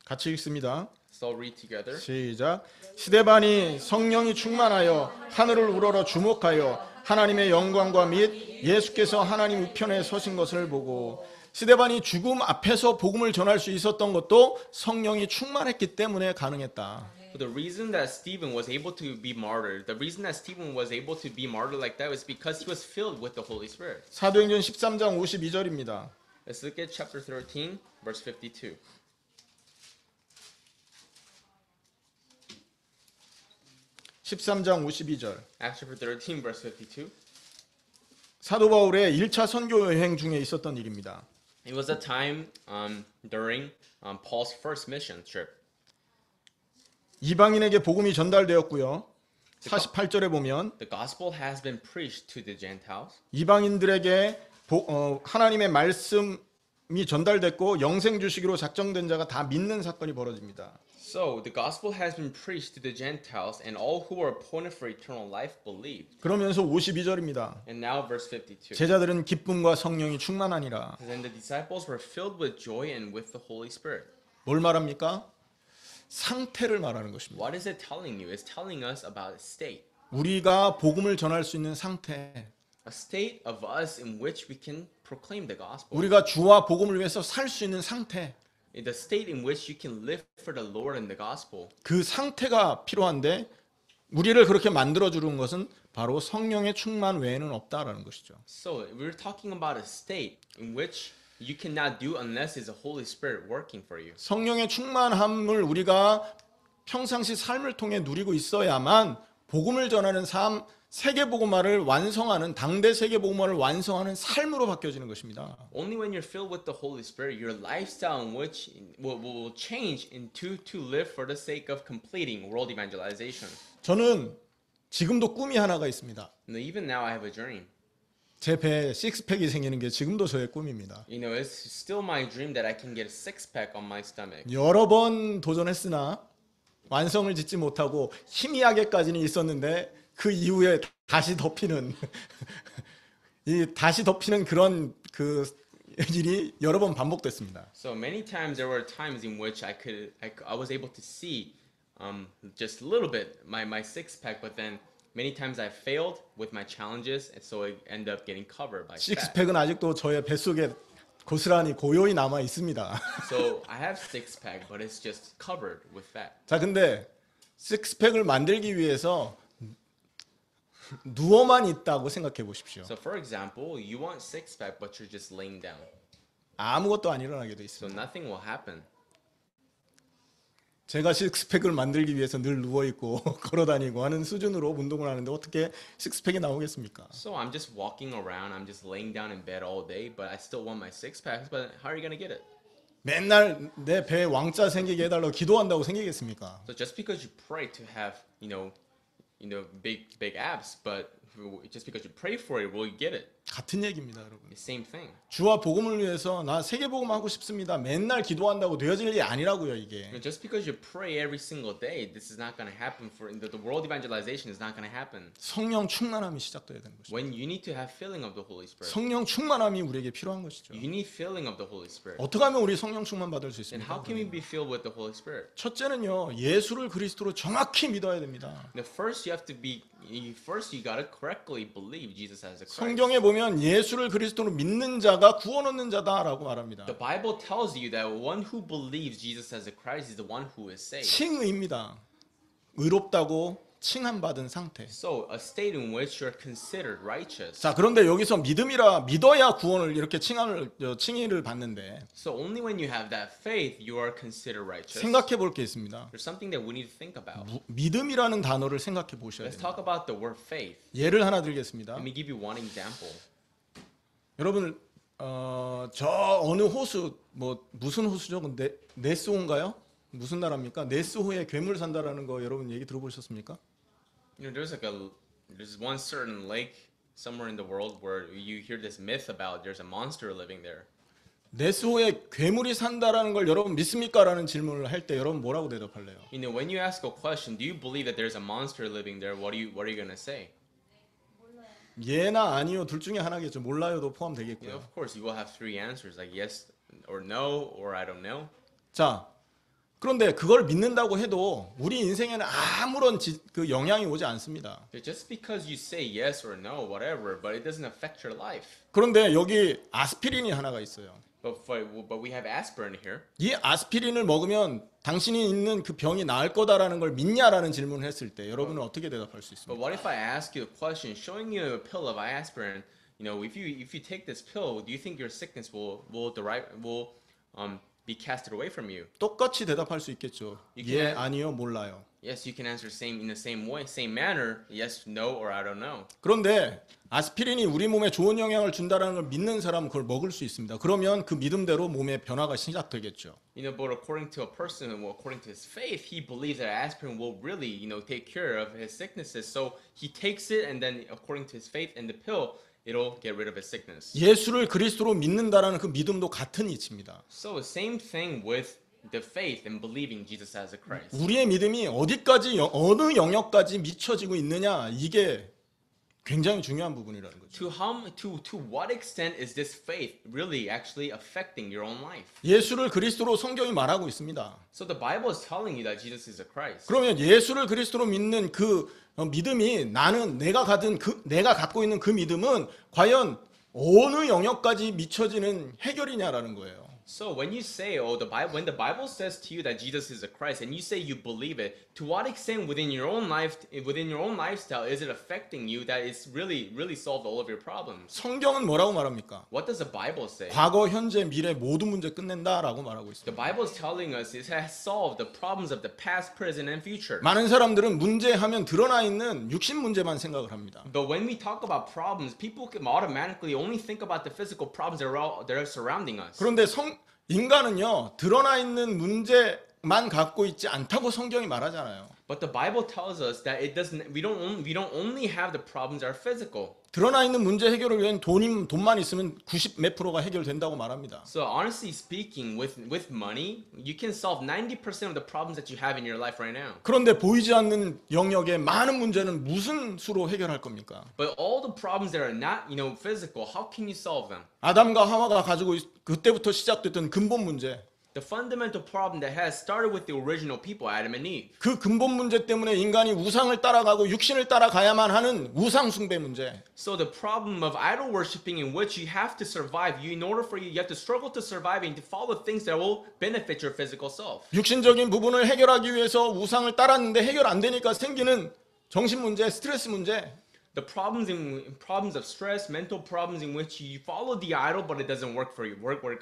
같이 읽습니다. So read together. 시작. 스데반이 성령이 충만하여 하늘을 우러러 주목하여 하나님의 영광과 및 예수께서 하나님 우편에 서신 것을 보고. 스데반이 죽음 앞에서 복음을 전할 수 있었던 것도 성령이 충만했기 때문에 가능했다. So the reason that Stephen was able to be martyred, the reason that Stephen was able to be martyred like that was because he was filled with the Holy Spirit. 사도행전 13장 52절입니다. Let's look at chapter 13, verse 52. 13장 52절. Acts chapter 13, verse 52. 사도 바울의 1차 선교 여행 중에 있었던 일입니다. It was a time during Paul's first mission trip. 이방인에게 복음이 전달되었고요. 48절에 보면 The gospel has been preached to the Gentiles. 이방인들에게 하나님의 말씀 전달됐고 영생 주시기로 작정된 자가 다 믿는 사건이 벌어집니다. So the gospel has been preached to the Gentiles, and all who are appointed for eternal life believed. 그러면서 52절입니다. And now verse 52. 제자들은 기쁨과 성령이 충만하니라. Then the disciples were filled with joy and with the Holy Spirit. 뭘 말합니까? 상태를 말하는 것입니다. What is it telling you? It's telling us about a state. 우리가 복음을 전할 수 있는 상태. A state of us in which we can proclaim the gospel. 우리가 주와 복음을 위해서 살 수 있는 상태. The state in which you can live for the Lord and the gospel. 그 상태가 필요한데 우리를 그렇게 만들어 주는 것은 바로 성령의 충만 외에는 없다라는 것이죠. So we're talking about a state in which you cannot do unless it's the Holy Spirit working for you. 성령의 충만함을 우리가 평상시 삶을 통해 누리고 있어야만 복음을 전하는 삶, 세계복음화를 완성하는 당대 세계복음화를 완성하는 삶으로 바뀌어지는 것입니다. Only when you're filled with the Holy Spirit, your lifestyle in which will change into to live for the sake of completing world evangelization. 저는 지금도 꿈이 하나가 있습니다. And even now I have a dream. 제 배에 식스팩이 생기는 게 지금도 저의 꿈입니다. You know, it's still my dream that I can get a six-pack on my stomach. 여러 번 도전했으나 완성을 짓지 못하고 희미하게까지는 있었는데 그 이후에 다시 덮이는 다시 덮이는 그런 그 일이 여러 번 반복됐습니다. So many times there were times in which I was able to see just a little bit my six-pack, but then many times I failed with my challenges, and so I ended up getting covered by fat. 식스팩은 아직도 저의 뱃속에 고스란히 고요히 남아 있습니다. So I have six-pack, but it's just covered with fat. 자, 근데 식스팩을 만들기 위해서 누워만 있다고 생각해 보십시오. So for example, you want six-pack, but you're just laying down. 아무것도 안 일어나게 돼 So 있습니다. nothing will happen. 제가 식스팩을 만들기 위해서 늘 누워 있고 걸어 다니고 하는 수준으로 운동을 하는데 어떻게 식스팩이 나오겠습니까? So I'm just walking around, I'm just laying down in bed all day, but I still want my six-packs, but how are you going to get it? 맨날 내 배에 왕자 생기게 해달라고 기도한다고 생기겠습니까? So just because you pray to have, big abs, but just because you pray for it, will you get it? 같은 얘기입니다, 여러분. The same thing. 주와 복음을 위해서 나 세계복음 하고 싶습니다. 맨날 기도한다고 되어질 일이 아니라고요, 이게. Just because you pray every single day, this is not going to happen. The world evangelization is not going to happen. 성령 충만함이 시작돼야 되는 것이죠. When you need to have filling of the Holy Spirit. 성령 충만함이 우리에게 필요한 것이죠. You need filling of the Holy Spirit. 어떻게 하면 우리 성령 충만 받을 수 And 있습니까? how can we be filled with the Holy Spirit? 첫째는요, 예수를 그리스도로 정확히 믿어야 됩니다. First you gotta correctly believe Jesus as the Christ. 성경에 보면 예수를 그리스도로 믿는 자가 구원 얻는 자다라고 말합니다. The Bible tells you that one who believes Jesus as the Christ is the one who is saved. 칭의입니다. 의롭다고 칭함받은 상태. So a state in which you're considered righteous. 자, 그런데 여기서 믿어야 구원을 이렇게 칭의를 받는데 So only when you have that faith you are considered righteous. 생각해 볼 게 있습니다. There's something that we need to think about. 믿음이라는 단어를 생각해 보셔야 Let's 됩니다. talk about the word faith. 예를 하나 들겠습니다. Let me give you one example. 여러분 저 어느 호수 무슨 호수죠? 네스호인가요? 무슨 나라입니까? 네스호에 괴물 산다라는 거 여러분 얘기 들어보셨습니까? There's one certain lake somewhere in the world where you hear this myth about there's a monster living there. 네스호에 괴물이 산다라는 걸 여러분 믿습니까라는 질문을 할 때 여러분 뭐라고 대답할래요? When you ask a question, do you believe that there's a monster living there? What are you gonna say? 예나 아니요 둘 중에 하나겠죠. 몰라요도 포함되겠고요. Of course, you will have three answers like yes or no or I don't know. 자, 그런데 그걸 믿는다고 해도 우리 인생에는 아무런 그 영향이 오지 않습니다. Just because you say yes or no, whatever, but it doesn't affect your life. 그런데 여기 아스피린이 하나가 있어요. But we have aspirin here. 이 아스피린을 먹으면 당신이 있는 그 병이 나을 거다라는 걸 믿냐라는 질문을 했을 때 여러분은 어떻게 대답할 수 But 있습니까? what if I ask you a question, showing you a pill of aspirin? If you take this pill, do you think your sickness will be casted away from you? 똑같이 대답할 수 있겠죠. 예, 아니요, 몰라요. Yes, you can answer in the same way, same manner. Yes, no, or I don't know. 그런데 아스피린이 우리 몸에 좋은 영향을 준다라는 걸 믿는 사람은 그걸 먹을 수 있습니다. 그러면 그 믿음대로 몸의 변화가 시작되겠죠. But according to a person, according to his faith, he believes that aspirin will really, take care of his sicknesses. So he takes it, and then according to his faith and the pill, it'll get rid of its sickness. 예수를 그리스도로 믿는다라는 그 믿음도 같은 이치입니다. So same thing with the faith in believing Jesus as a Christ. 우리의 믿음이 어디까지 어느 영역까지 미쳐지고 있느냐 이게 굉장히 중요한 부분이라는 거죠. To what extent is this faith really actually affecting your own life? 예수를 그리스도로 성경이 말하고 있습니다. So the Bible is telling you that Jesus is a Christ. 그러면 예수를 그리스도로 믿는 그 믿음이 내가 갖고 있는 그 믿음은 과연 어느 영역까지 미쳐지는 해결이냐라는 거예요. So when you say, when the Bible says to you that Jesus is a Christ, and you say you believe it, to what extent within your own life, within your own lifestyle, is it affecting you that it's really solved all of your problems? 성경은 뭐라고 말합니까? What does the Bible say? 과거, 현재, 미래 모든 문제 끝낸다라고 말하고 있습니다. The Bible is telling us it has solved the problems of the past, present, and future. 많은 사람들은 문제하면 드러나 있는 육신 문제만 생각을 합니다. But when we talk about problems, people can automatically only think about the physical problems that are surrounding us. 그런데 인간은요 드러나 있는 문제만 갖고 있지 않다고 성경이 말하잖아요. But the Bible tells us that we don't only have the problems that are physical. 드러나 있는 문제 해결을 위한 돈만 있으면 90 몇 프로가 해결된다고 말합니다. So honestly speaking, with money, you can solve 90% of the problems that you have in your life right now. 그런데 보이지 않는 영역의 많은 문제는 무슨 수로 해결할 겁니까? But all the problems that are not, physical, how can you solve them? 아담과 하와가 가지고 그때부터 시작됐던 근본 문제. The fundamental problem that has started with the original people, Adam and Eve. 그 근본 문제 때문에 인간이 우상을 따라가고 육신을 따라가야만 하는 우상 숭배 문제. So the problem of idol worshiping in which you have to survive, you have to struggle to survive and to follow things that will benefit your physical self. 육신적인 부분을 해결하기 위해서 우상을 따랐는데 해결 안 되니까 생기는 정신 문제, 스트레스 문제. The problems of stress, mental problems in which you follow the idol but it doesn't work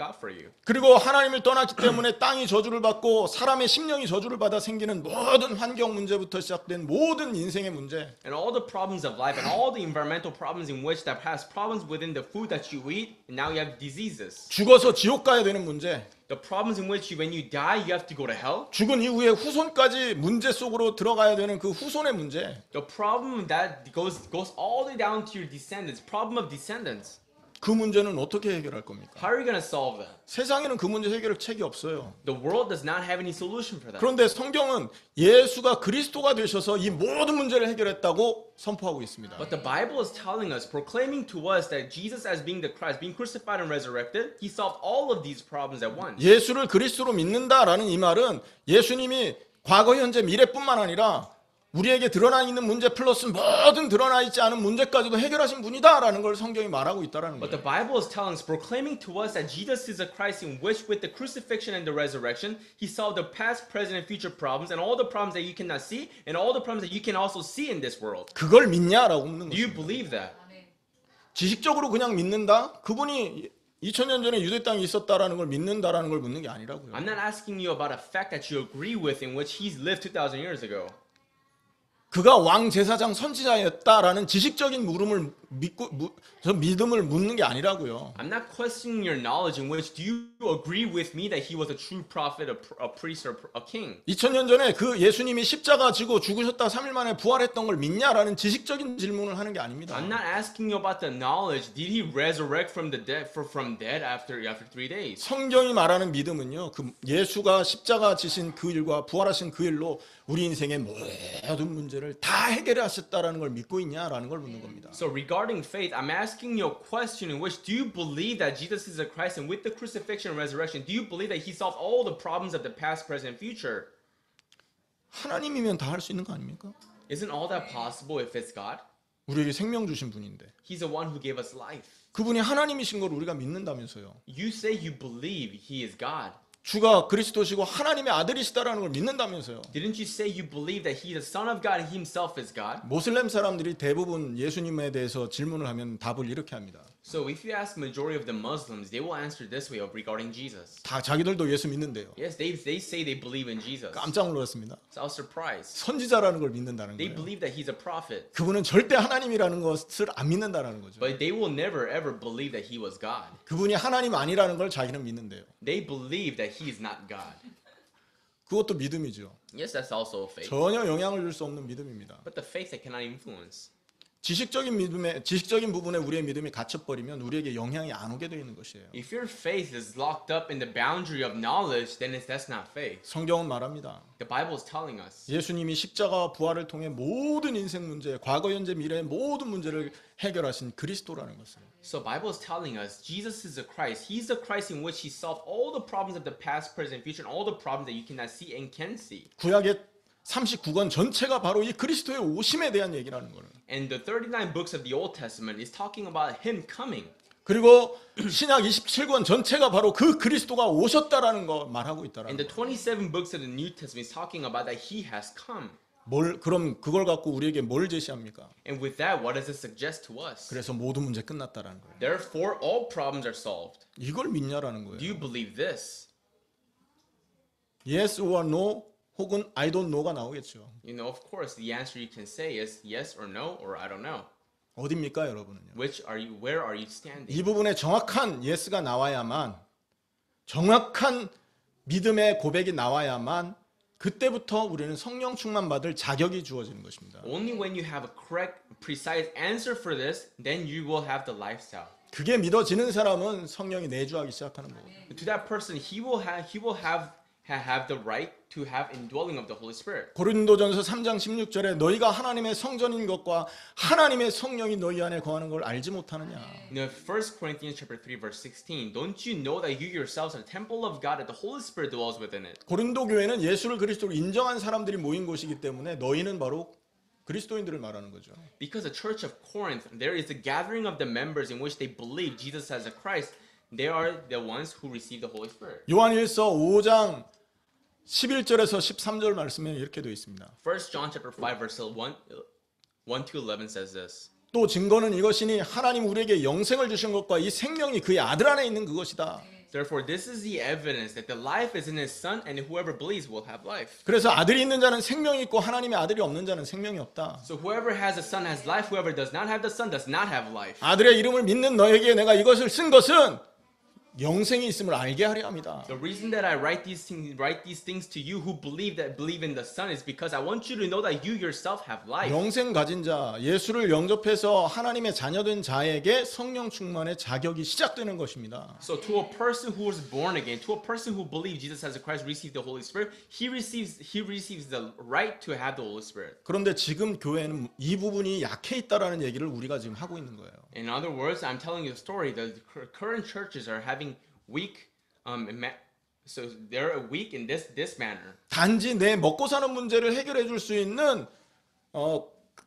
out for you. 그리고 하나님을 떠났기 때문에 땅이 저주를 받고 사람의 심령이 저주를 받아 생기는 모든 환경 문제부터 시작된 모든 인생의 문제. And all the problems of life and all the environmental problems in which that has problems within the food that you eat, and now you have diseases. 죽어서 지옥 가야 되는 문제. The problems in which when you die, you have to go to hell. 죽은 이후에 후손까지 문제 속으로 들어가야 되는 그 후손의 문제. The problem that goes all the way down to your descendants, problem of descendants. 그 문제는 어떻게 해결할 겁니까? How are you going to solve that? 세상에는 그 문제 해결할 책이 없어요. The world does not have any solution for that. 그런데 성경은 예수가 그리스도가 되셔서 이 모든 문제를 해결했다고 선포하고 있습니다. But the Bible is telling us, proclaiming to us that Jesus as being the Christ, being crucified and resurrected, he solved all of these problems at once. 예수를 그리스도로 믿는다라는 이 말은 예수님이 과거, 현재, 미래뿐만 아니라 우리에게 드러나 있는 문제 플러스 모든 드러나 있지 않은 문제까지도 해결하신 분이다라는 걸 성경이 말하고 있다라는 But the 거예요. Bible is telling us, proclaiming to us that Jesus is a Christ in which with the crucifixion and the resurrection, he solved the past, present, and future problems and all the problems that you cannot see and all the problems that you can also see in this world. 그걸 믿냐라고 묻는 Do you 거죠. believe that? 지식적으로 그냥 믿는다? 그분이 2000년 전에 유대 땅에 있었다라는 걸 믿는다라는 걸 묻는 게 아니라고요. I'm not asking you about a fact that you agree with in which he's lived 2,000 years ago. 그가 왕 제사장 선지자였다라는 지식적인 믿음을 묻는 게 아니라고요. I'm not questioning your knowledge in which do you agree with me that he was a true prophet, a priest, or a king? 2000년 전에 그 예수님이 십자가 지고 죽으셨다 3일 만에 부활했던 걸 믿냐라는 지식적인 질문을 하는 게 아닙니다. I'm not asking you about the knowledge. Did he resurrect from the dead after 3 days? 성경이 말하는 믿음은요, 그 예수가 십자가 지신 그 일과 부활하신 그 일로 우리 인생의 모든 문제를 다 해결하셨다라는 걸 믿고 있냐라는 걸 묻는 겁니다. So regarding faith, I'm asking you a question in which do you believe that Jesus is a Christ and with the crucifixion and resurrection, do you believe that he solved all the problems of the past, present, and future? 하나님이면 다 할 수 있는 거 아닙니까? Isn't all that possible if it's God? 우리에게 생명 주신 분인데 He's the one who gave us life. 그분이 하나님이신 걸 우리가 믿는다면서요. You say you believe he is God. 주가 그리스도시고 하나님의 아들이시다라는 걸 믿는다면서요. Didn't you say you believe that he, the Son of God, himself is God? 모슬렘 사람들이 대부분 예수님에 대해서 질문을 하면 답을 이렇게 합니다. So if you ask majority of the Muslims, they will answer this way regarding Jesus. 다 자기들도 예수 믿는데요. Yes, they say they believe in Jesus. 깜짝 놀랐습니다. So I was surprised. 선지자라는 걸 믿는다는 They 거예요. believe that he's a prophet. 그분은 절대 하나님이라는 것을 안 믿는다는 거죠. But they will never ever believe that he was God. 그분이 하나님 아니라는 걸 자기는 믿는데요. They believe that he is not God. 그것도 믿음이죠. Yes, that's also a faith. 전혀 영향을 줄 수 없는 믿음입니다. But the faith that cannot influence. 지식적인 부분에 우리의 믿음이 갇혀버리면 우리에게 영향이 안 오게 되어 있는 것이에요. If your faith is locked up in the boundary of knowledge, then that's not faith. 성경은 말합니다. The Bible is telling us. 예수님이 십자가와 부활을 통해 모든 인생 문제, 과거, 현재, 미래의 모든 문제를 해결하신 그리스도라는 것을. So Bible is telling us Jesus is the Christ. He's the Christ in which he solved all the problems of the past, present, future, and all the problems that you cannot see and can see. 구약의 39권 전체가 바로 이 그리스도의 오심에 대한 얘기라는 거예요. And the 39 books of the Old Testament is talking about him coming. 그리고 신약 27권 전체가 바로 그 그리스도가 오셨다라는 거 말하고 있다라는 And the 거예요. 27 books of the New Testament is talking about that he has come. 그럼 그걸 갖고 우리에게 뭘 제시합니까? And with that, what does it suggest to us? 그래서 모든 문제 끝났다라는 거예요. Therefore, all problems are solved. 이걸 믿냐라는 거예요. Do you believe this? Yes or no 혹은 I don't know가 나오겠죠. You know, of course, the answer you can say is yes or no or I don't know. 어딥니까 여러분은요? Where are you standing? 이 부분에 정확한 예스가 나와야만, 정확한 믿음의 고백이 나와야만 그때부터 우리는 성령 충만 받을 자격이 주어지는 것입니다. Only when you have a correct, precise answer for this, then you will have the lifestyle. 그게 믿어지는 사람은 성령이 내주하기 시작하는 거거든요. To that person, he will have the right to have indwelling of the Holy Spirit. 고린도전서 3장 16절에 너희가 하나님의 성전인 것과 하나님의 성령이 너희 안에 거하는 걸 알지 못하느냐. In 1 Corinthians chapter 3 verse 16, don't you know that you yourselves are the temple of God and the Holy Spirit dwells within it? 고린도 교회는 예수를 그리스도로 인정한 사람들이 모인 곳이기 때문에 너희는 바로 그리스도인들을 말하는 거죠. Because the church of Corinth, there is a gathering of the members in which they believe Jesus as a Christ. They are the ones who receive the Holy Spirit. 요한일서 5장 11절에서 13절 말씀에 이렇게 되어 있습니다. 1 John chapter 5 verse 1 to 11 says this. 또 증거는 이것이니 하나님 우리에게 영생을 주신 것과 이 생명이 그의 아들 안에 있는 그것이다. Therefore, this is the evidence that the life is in His Son, and whoever believes will have life. 그래서 아들이 있는 자는 생명이 있고 하나님의 아들이 없는 자는 생명이 없다. So whoever has the Son has life. Whoever does not have the Son does not have life. 아들의 이름을 믿는 너에게 내가 이것을 쓴 것은 영생이 있음을 알게 하려 합니다. The reason that I write these things to you who believe in the Son is because I want you to know that you yourself have life. 영생 가진 자, 예수를 영접해서 하나님의 자녀된 자에게 성령 충만의 자격이 시작되는 것입니다. So to a person who was born again, to a person who believes Jesus as a Christ, received the Holy Spirit, he receives the right to have the Holy Spirit. 그런데 지금 교회는 이 부분이 약해 있다라는 얘기를 우리가 지금 하고 있는 거예요. In other words, I'm telling you a story. The current churches are having weak, so they're weak in this manner. 단지 내 먹고 사는 문제를 해결해 줄 수 있는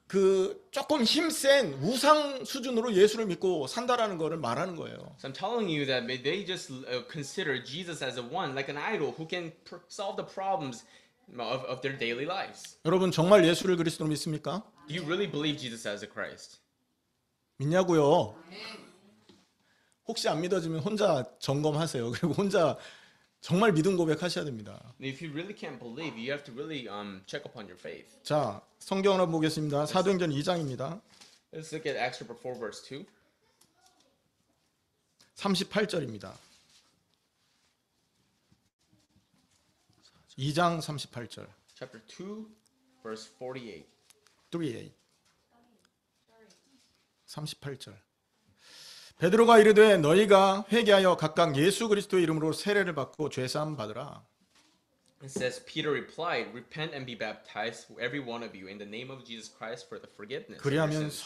그 조금 힘센 우상 수준으로 예수를 믿고 산다라는 거를 말하는 거예요. So I'm telling you that they just consider Jesus as a one, like an idol, who can solve the problems of their daily lives. 여러분 정말 예수를 그리스도로 믿습니까? Do you really believe Jesus as a Christ? 믿냐고요? 혹시 안 믿어지면 혼자 점검하세요. 그리고 혼자 정말 믿음 고백하셔야 됩니다. If you really can't believe, you have to really check upon your faith. 자, 성경을 한번 보겠습니다. 사도행전 2장입니다. Let's look at Acts chapter 4 verse 2. 38절입니다. 2장 38절. Chapter 2 verse 48. 38절. 베드로가 이르되 너희가 회개하여 각각 예수 그리스도의 이름으로 세례를 받고 죄 사함 받으라. It says, Peter replied, Repent and be baptized, every one of you, in the name of Jesus Christ for the forgiveness of your 그리하면 sins,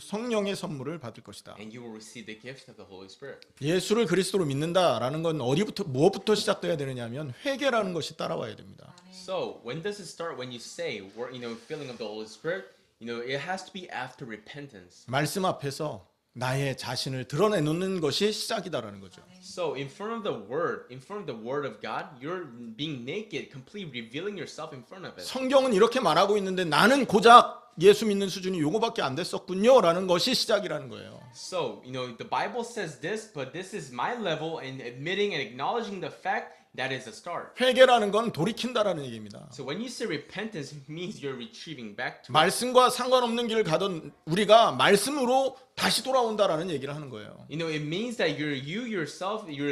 성령의 선물을 받을 것이다. and you will receive the gift of the Holy Spirit. 예수를 그리스도로 믿는다라는 건 무엇부터 시작돼야 되느냐면 회개라는 것이 따라와야 됩니다. So, when does it start? When you say, filling of the Holy Spirit, it has to be after repentance. 말씀 앞에서 나의 자신을 드러내놓는 것이 시작이다라는 거죠. So, in front of the word of God, you're being naked, completely revealing yourself in front of it. 성경은 이렇게 말하고 있는데 나는 고작 예수 믿는 수준이 요거밖에 안 됐었군요라는 것이 시작이라는 거예요. So, the Bible says this, but this is my level, and admitting and acknowledging the fact that is a start. 회개라는 건 돌이킨다라는 얘기입니다. So when you say repentance, it means you're retrieving back to 말씀과 상관없는 길을 가던 우리가 말씀으로 다시 돌아온다라는 얘기를 하는 거예요. it means that you're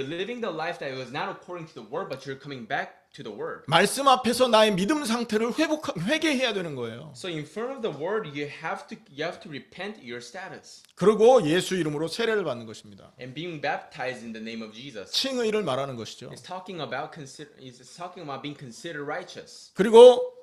living the life that was not according to the word, but you're coming back to the word. 말씀 앞에서 나의 믿음 상태를 회개해야 되는 거예요. So in front of the word, you have to repent your status 그리고 예수 이름으로 세례를 받는 것입니다. and being baptized in the name of Jesus. 칭의를 말하는 것이죠. It's talking about being considered righteous. 그리고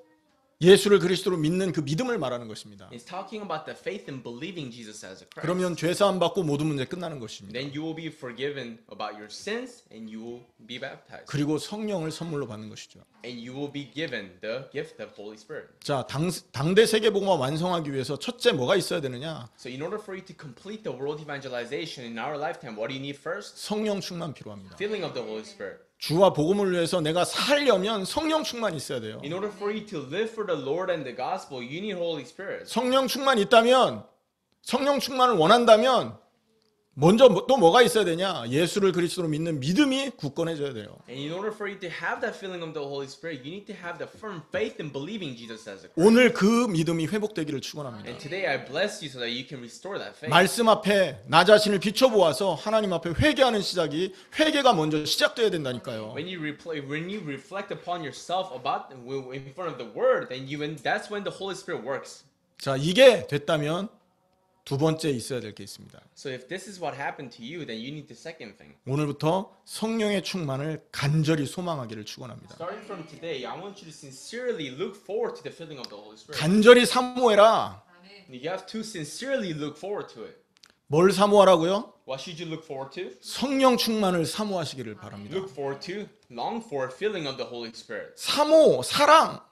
예수를 그리스도로 믿는 그 믿음을 말하는 것입니다. It's talking about the faith in believing Jesus as a Christ. 그러면 죄 사함 받고 모든 문제 끝나는 것입니다. Then you will be forgiven about your sins and you will be baptized. 그리고 성령을 선물로 받는 것이죠. And you will be given the gift of Holy Spirit. 자, 당대 세계복음화 완성하기 위해서 첫째 뭐가 있어야 되느냐? So in order for you to complete the world evangelization in our lifetime, what do you need first? 성령 충만 필요합니다. Filling of the Holy Spirit. 주와 복음을 위해서 내가 살려면 성령 충만 있어야 돼요. In order for you to live for the Lord and the gospel, you need Holy Spirit. 성령 충만 있다면, 성령 충만을 원한다면 먼저 또 뭐가 있어야 되냐? 예수를 그리스도로 믿는 믿음이 굳건해져야 돼요. And in order for you to have that filling of the Holy Spirit, you need to have the firm faith in believing Jesus as a Christ. 오늘 그 믿음이 회복되기를 축원합니다. And today I bless you so that you can restore that faith. 말씀 앞에 나 자신을 비춰보아서 하나님 앞에 회개하는 시작이 회개가 먼저 시작돼야 된다니까요. When you reflect upon yourself about in front of the Word, then that's when the Holy Spirit works. 자, 이게 됐다면 두 번째 있어야 될 게 있습니다. So if this is what happened to you, then you need the second thing. 오늘부터 성령의 충만을 간절히 소망하기를 축원합니다. Starting from today, I want you to sincerely look forward to the filling of the Holy Spirit. 간절히 사모해라. You have to sincerely look forward to it. 뭘 사모하라고요? What should you look forward to? 성령 충만을 사모하시기를 바랍니다. Look forward to, long for filling of the Holy Spirit. 사모, 사랑.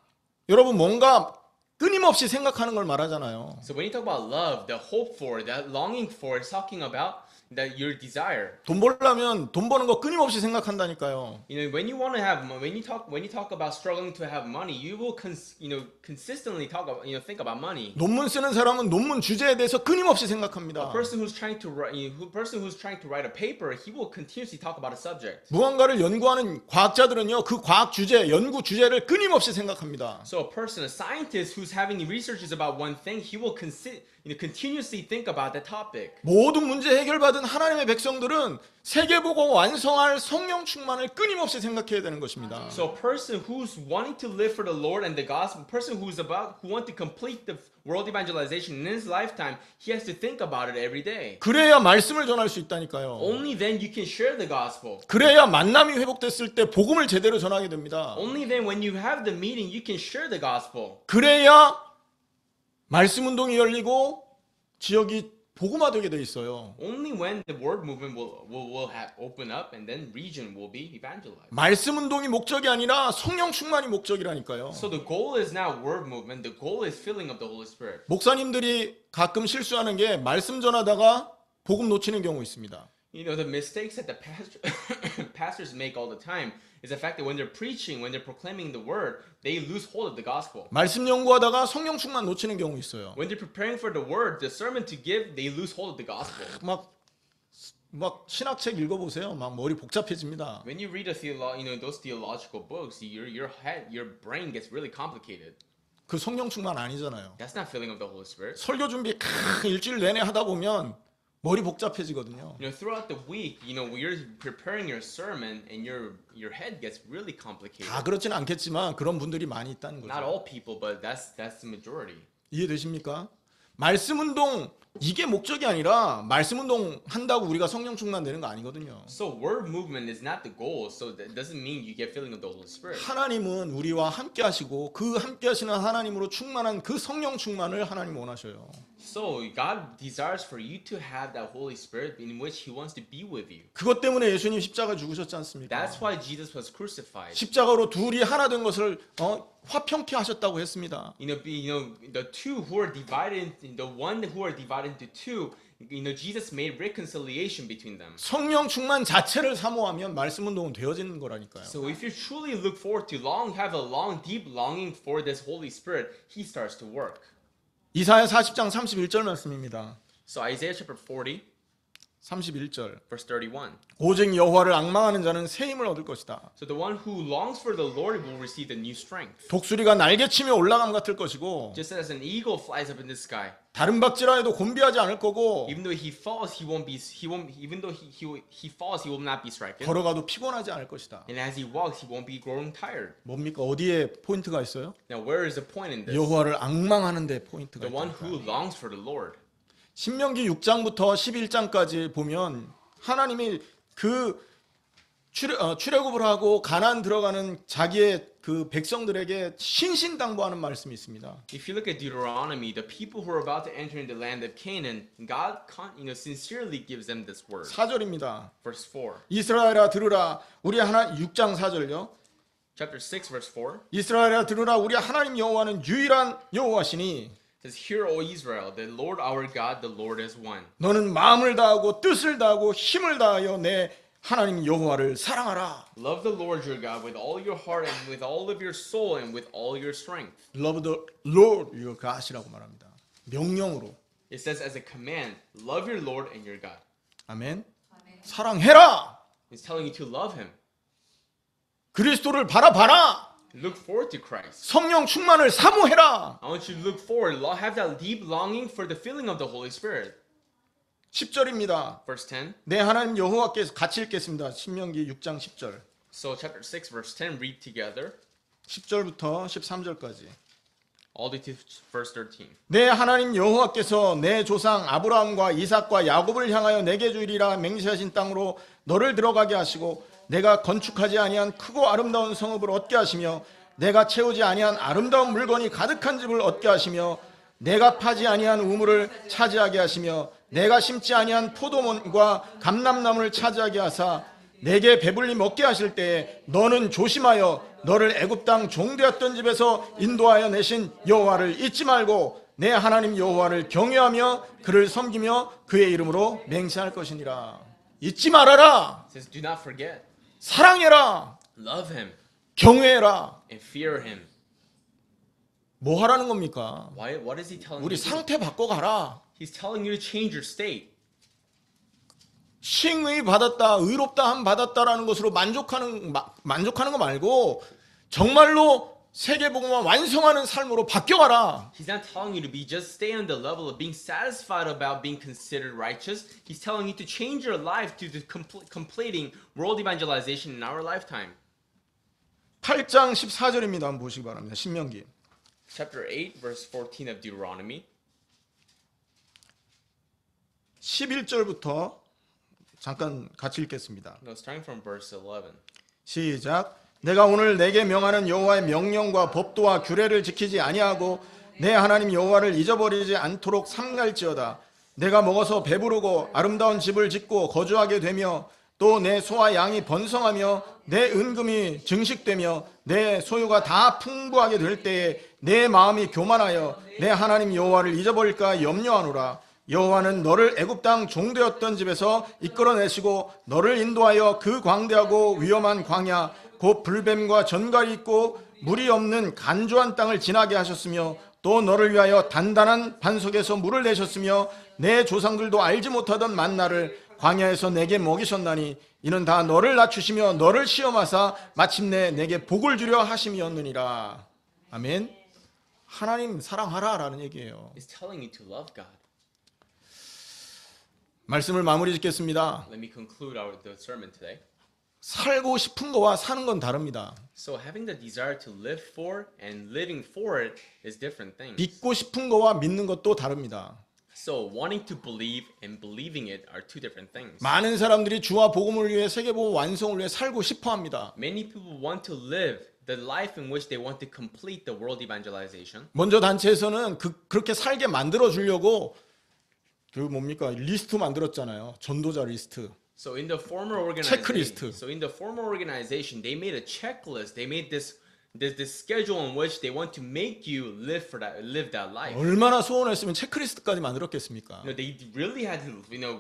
여러분 뭔가 끊임없이 생각하는 걸 말하잖아요. So when you talk about love, the hope for, the longing for, it's talking about that your desire. 돈 벌려면 돈 버는 거 끊임없이 생각한다니까요. You know, when you talk about struggling to have money, you will consistently think about money. 논문 쓰는 사람은 논문 주제에 대해서 끊임없이 생각합니다. A person who's trying to write a paper, he will continuously talk about a subject. 무언가를 연구하는 과학자들은요, 그 과학 주제, 연구 주제를 끊임없이 생각합니다. So a scientist who's having researches about one thing, he will continuously think about that topic. 모든 문제 해결받은 하나님의 백성들은 세계보고 완성할 성령 충만을 끊임없이 생각해야 되는 것입니다. So a person who's wanting to live for the Lord and the gospel, a person who want to complete the world evangelization in his lifetime, he has to think about it every day. 그래야 말씀을 전할 수 있다니까요. Only then you can share the gospel. 그래야 만남이 회복됐을 때 복음을 제대로 전하게 됩니다. Only then when you have the meeting, you can share the gospel. 그래야 말씀 운동이 열리고 지역이 복음화되게 돼 있어요. Only when the word movement will open up and then region will be evangelized. 말씀 운동이 목적이 아니라 성령 충만이 목적이라니까요. So the goal is not word movement. The goal is filling of the Holy Spirit. 목사님들이 가끔 실수하는 게 말씀 전하다가 복음 놓치는 경우 있습니다. You know, the mistakes that the pastors make all the time is the fact that when they're preaching, when they're proclaiming the word, they lose hold of the gospel. 말씀 연구하다가 성령 충만 놓치는 경우 있어요. When they're preparing for the word, the sermon to give, they lose hold of the gospel. 막 신학책 읽어보세요. 막 머리 복잡해집니다. When you read those theological books, your brain gets really complicated. 그 성령 충만 아니잖아요. That's not filling of the Holy Spirit. 설교 준비 일주일 내내 하다 보면 머리 복잡해지거든요. You know, throughout the week, you're preparing your sermon and your head gets really complicated. 다 그렇지는 않겠지만 그런 분들이 많이 있다는 거죠. Not all people, but that's the majority. 이해되십니까? 말씀 운동 이게 목적이 아니라 말씀 운동 한다고 우리가 성령 충만되는 거 아니거든요. So word movement is not the goal. So that doesn't mean you get filling of the Holy Spirit. 하나님은 우리와 함께 하시고 그 함께 하시는 하나님으로 충만한 그 성령 충만을 하나님 원하셔요. So God desires for you to have that Holy Spirit in which He wants to be with you. 그것 때문에 예수님 십자가 죽으셨지 않습니까? That's why Jesus was crucified. 십자가로 둘이 하나 된 것을 화평케 하셨다고 했습니다. The two who are divided, the one who are divided into two, Jesus made reconciliation between them. 성령 충만 자체를 사모하면 말씀 운동은 되어지는 거라니까요. So if you truly look forward to have a deep longing for this Holy Spirit, He starts to work. 이사야 40장 31절 말씀입니다. So Isaiah chapter 40, 31절. Verse 31. 오직 여호와를 앙망하는 자는 새 힘을 얻을 것이다. So the one who longs for the Lord will receive the new strength. 독수리가 날개치며 올라감 같을 것이고 Just as an eagle flies up in the sky, 다른 박질라 해도 곤비하지 않을 거고 even though he falls, he won't be. Even though he falls, he will not be stricken. 걸어가도 피곤하지 않을 것이다. And as he walks, he won't be growing tired. 뭡니까? 어디에 포인트가 있어요? Now, where is the point in this? 여호와를 앙망하는 데 포인트가 The one 있다. who longs for the Lord. 신명기 6장부터 11장까지 보면 하나님이 그 출애굽을 하고 가나안 들어가는 자기의 그 백성들에게 신신당부하는 말씀이 있습니다. If you look at Deuteronomy, the people who are about to enter in the land of Canaan, God, sincerely gives them this word. 4절입니다. Verse 4. 이스라엘아 들으라 우리 하나 6장 4절요. Chapter 6, verse 4. 이스라엘아 들으라 우리 하나님 여호와는 유일한 여호와시니 Says, "Hear, O Israel, the Lord our God, the Lord is one. 너는 마음을 다하고 뜻을 다하고 힘을 다하여 내 하나님 여호와를 사랑하라. Love the Lord your God with all your heart and with all of your soul and with all your strength." Love the Lord your God이라고 말합니다. 명령으로. It says as a command, love your Lord and your God. 아멘. 사랑해라. It's telling you to love him. 그리스도를 바라봐라. Look forward to Christ. 성령 충만을 사모해라. I want you to look forward, have that deep longing for the filling of the Holy Spirit. 10절입니다. Verse 10. 내 하나님 여호와께서 같이 읽겠습니다. 신명기 6장 10절. So chapter 6, verse 10, read together. 10절부터 13절까지. All the way to verse 13. 내 하나님 여호와께서 내 조상 아브라함과 이삭과 야곱을 향하여 내게 주리라 맹세하신 땅으로 너를 들어가게 하시고 내가 건축하지 아니한 크고 아름다운 성읍을 얻게 하시며 내가 채우지 아니한 아름다운 물건이 가득한 집을 얻게 하시며 내가 파지 아니한 우물을 차지하게 하시며 내가 심지 아니한 포도원과 감람나무를 차지하게 하사 내게 배불리 먹게 하실 때에 너는 조심하여 너를 애굽 땅 종되었던 집에서 인도하여 내신 여호와를 잊지 말고 내 하나님 여호와를 경외하며 그를 섬기며 그의 이름으로 맹세할 것이니라. 잊지 말아라. It says, do not forget. 사랑해라. Love him 경외해라. and fear him. 뭐 하라는 겁니까? What is he telling 우리 you? 상태 바꿔가라. He's telling you to change your state. 칭의 받았다, 의롭다 함 받았다라는 것으로 만족하는 거 말고 정말로 세계복음화 완성하는 삶으로 바뀌어가라. He's not telling you to be just stay on the level of being satisfied about being considered righteous. He's telling you to change your life to the completing world evangelization in our lifetime. 8장 14절입니다. 한번 보시기 바랍니다. 신명기. Chapter 8, verse 14 of Deuteronomy. 11절부터 잠깐 같이 읽겠습니다. No, starting from verse 11. 시작. 내가 오늘 내게 명하는 여호와의 명령과 법도와 규례를 지키지 아니하고 내 하나님 여호와를 잊어버리지 않도록 삼갈지어다. 내가 먹어서 배부르고 아름다운 집을 짓고 거주하게 되며 또 내 소와 양이 번성하며 내 은금이 증식되며 내 소유가 다 풍부하게 될 때에 내 마음이 교만하여 내 하나님 여호와를 잊어버릴까 염려하노라. 여호와는 너를 애굽 땅 종되었던 집에서 이끌어내시고 너를 인도하여 그 광대하고 위험한 광야 곧 불뱀과 전갈이 있고 물이 없는 간조한 땅을 지나게 하셨으며 또 너를 위하여 단단한 반석에서 물을 내셨으며 내 조상들도 알지 못하던 만나를 광야에서 내게 먹이셨나니 이는 다 너를 낮추시며 너를 시험하사 마침내 내게 복을 주려 하심이었느니라. 아멘. 하나님 사랑하라 라는 얘기예요. He's telling you to love God. 말씀을 마무리 짓겠습니다. Let me conclude the sermon today. 살고 싶은 거와 사는 건 다릅니다. So having the desire to live for and living for it is different things. 믿고 싶은 거와 믿는 것도 다릅니다. So wanting to believe and believing it are two different things. 많은 사람들이 주와 복음을 위해 세계복음 완성을 위해 살고 싶어 합니다. Many people want to live the life in which they want to complete the world evangelization. 먼저 단체에서는 그렇게 살게 만들어 주려고 그 뭡니까? 리스트 만들었잖아요. 전도자 리스트. So in the former organization, 체크리스트. so in the former organization, they made a checklist. They made this schedule in which they want to make you live that life. 얼마나 소원했으면 체크리스트까지 만들었겠습니까? They really had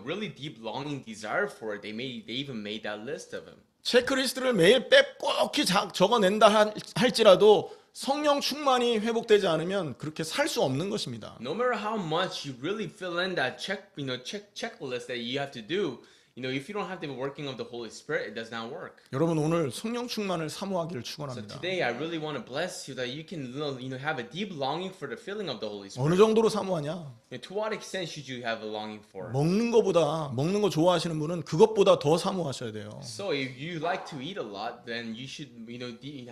really deep longing desire for it. They even made that list of them. 체크리스트를 매일 빼곡히 적어낸다 할지라도 성령 충만이 회복되지 않으면 그렇게 살 수 없는 것입니다. No matter how much you really fill in that checklist that you have to do, if you don't have the working of the Holy Spirit, it does not work. 여러분 오늘 성령 충만을 사모하기를 So 축원합니다. today, I really want to bless you that you can, have a deep longing for the filling of the Holy Spirit. 어느 정도로 사모하냐? To what extent should you have a longing for? 먹는 거 좋아하시는 분은 그것보다 더 사모하셔야 돼요. So if you like to eat a lot, then you should,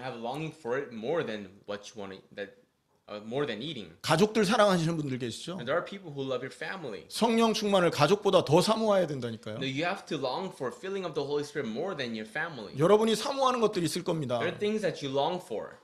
have a longing for it more than what you want to, more than eating. 가족들 사랑하시는 분들 계시죠? And there are people who love your family. 성령 충만을 가족보다 더 사모해야 된다니까요. You have to long for filling of the Holy Spirit more than your family. 여러분이 사모하는 것들이 있을 겁니다. There are things that you long for.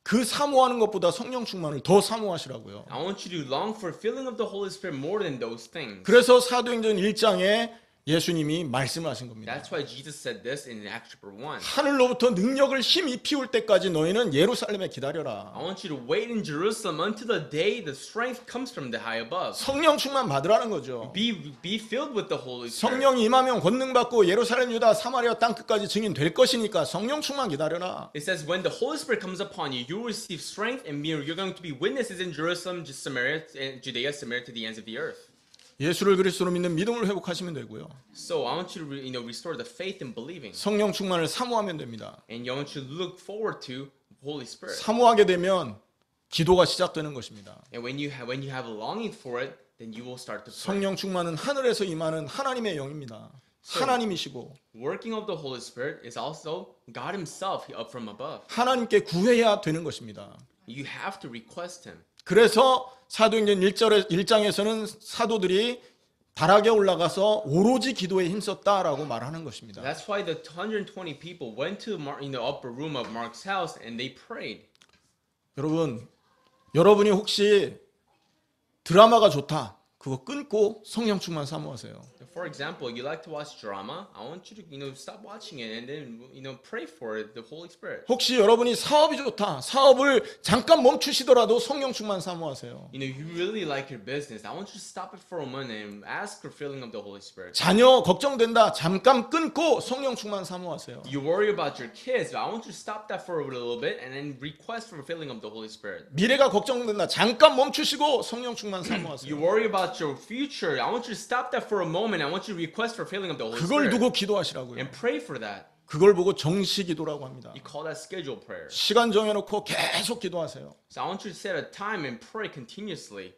그 사모하는 것보다 성령 충만을 더 사모하시라고요. I want you to long for filling of the Holy Spirit more than those things. 그래서 사도행전 1장에 예수님이 말씀하신 겁니다. That's why Jesus said this in Acts chapter 1. 하늘로부터 능력을 힘이 피울 때까지 너희는 예루살렘에 기다려라. I want you to wait in Jerusalem until the day the strength comes from the high above. 성령 충만 받으라는 거죠. Be filled with the Holy Spirit. 성령이 임하면 권능 받고 예루살렘 유다 사마리아 땅 끝까지 증인 될 것이니까 성령 충만 기다려라. It says when the Holy Spirit comes upon you, you will receive strength and you're going to be witnesses in Jerusalem, Samaria, and Judea, Samaria to the ends of the earth. 예수를 그리스도로 믿는 믿음을 회복하시면 되고요. So I want you to restore the faith in believing, 성령 충만을 사모하면 됩니다. and I want you to look forward to Holy Spirit. 사모하게 되면 기도가 시작되는 것입니다. And when you have a longing for it, then you will start to pray. 성령 충만은 하늘에서 임하는 하나님의 영입니다. 하나님이시고 Working of the Holy Spirit is also God Himself up from above. 하나님께 구해야 되는 것입니다. You have to request Him. 그래서 사도행전 1장에서는 사도들이 다락에 올라가서 오로지 기도에 힘썼다라고 말하는 것입니다. That's why the 120 people went to in the upper room of Mark's house and they prayed. 여러분이 혹시 드라마가 좋다. 그거 끊고 성령 충만 사모하세요. For example, you like to watch drama. I want you to stop watching it and then pray for the Holy Spirit. 혹시 여러분이 사업이 좋다. 사업을 잠깐 멈추시더라도 성령 충만 사모하세요. You really like your business. I want you to stop it for a moment and ask for filling of the Holy Spirit. 자녀 걱정된다. 잠깐 끊고 성령 충만 사모하세요. You worry about your kids, but I want you to stop that for a little bit and then request for filling of the Holy Spirit. 미래가 걱정된다. 잠깐 멈추시고 성령 충만 You 사모하세요. worry about your future. I want you to stop that for a moment. I want you to request for filling of the Holy 그걸 Spirit 두고 기도하시라고요. and pray for that. 그걸 보고 정시 기도라고 합니다. You call that scheduled prayer. 시간 정해놓고 계속 기도하세요. So I want you to set a time and pray continuously.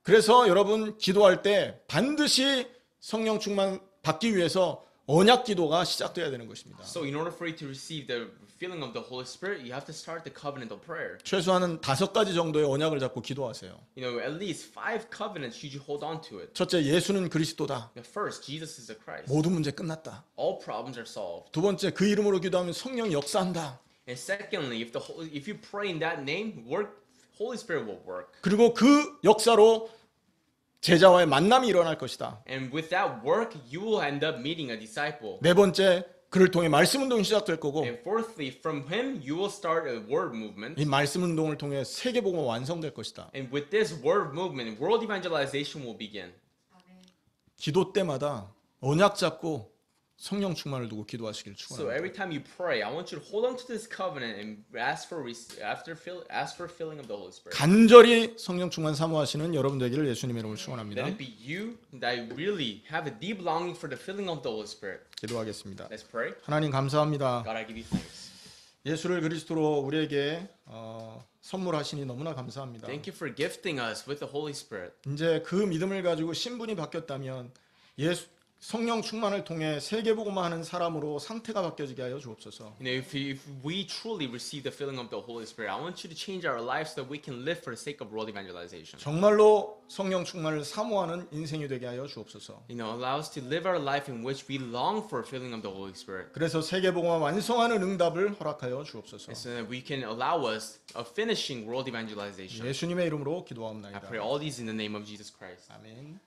그래서 여러분 기도할 때 반드시 성령 충만 받기 위해서 언약 기도가 시작돼야 되는 것입니다. So in order for you to receive the filling of the Holy Spirit, you have to start the covenant of prayer. 최소한 5가지 정도의 언약을 잡고 기도하세요. At least 5 covenants should you hold on to it. 첫째, 예수는 그리스도다. First, Jesus is the Christ. 모든 문제 끝났다. All problems are solved. 두 번째, 그 이름으로 기도하면 성령 역사한다. And secondly, if you pray in that name, Holy Spirit will work. 그리고 그 역사로 제자와의 만남이 일어날 것이다. And with that work, you will end up meeting a disciple. 네 번째, 그를 통해 말씀 운동이 시작될 거고 And fourthly, from him, you will start a word movement. 이 말씀 운동을 통해 세계복음이 완성될 것이다. And with this word movement, world evangelization will begin. 기도 때마다 언약 잡고 성령 충만을 두고 기도하시길 So 축원합니다. every time you pray, I want you to hold on to this covenant and ask for filling of the Holy Spirit. 간절히 성령 충만 사모하시는 여러분 되기를 예수님의 이름으로 축원합니다. Let it be you that really have a deep longing for the filling of the Holy Spirit. 기도하겠습니다. Let's pray. 하나님 감사합니다. God, I give you thanks. 예수를 그리스도로 우리에게 선물하시니 너무나 감사합니다. Thank you for gifting us with the Holy Spirit. 이제 그 믿음을 가지고 신분이 바뀌었다면 성령 충만을 통해 세계복음화하는 사람으로 상태가 바뀌어지게 하여 주옵소서. If we truly receive the filling of the Holy Spirit, I want you to change our lives so that we can live for the sake of world evangelization. 정말로 성령 충만을 사모하는 인생이 되게 하여 주옵소서. Allow us to live our life in which we long for filling of the Holy Spirit. 그래서 세계복음화 완성하는 응답을 허락하여 주옵소서. So that we can allow us of finishing world evangelization. 예수님의 이름으로 I 기도하옵나이다. pray all these in the name of Jesus Christ. 아멘.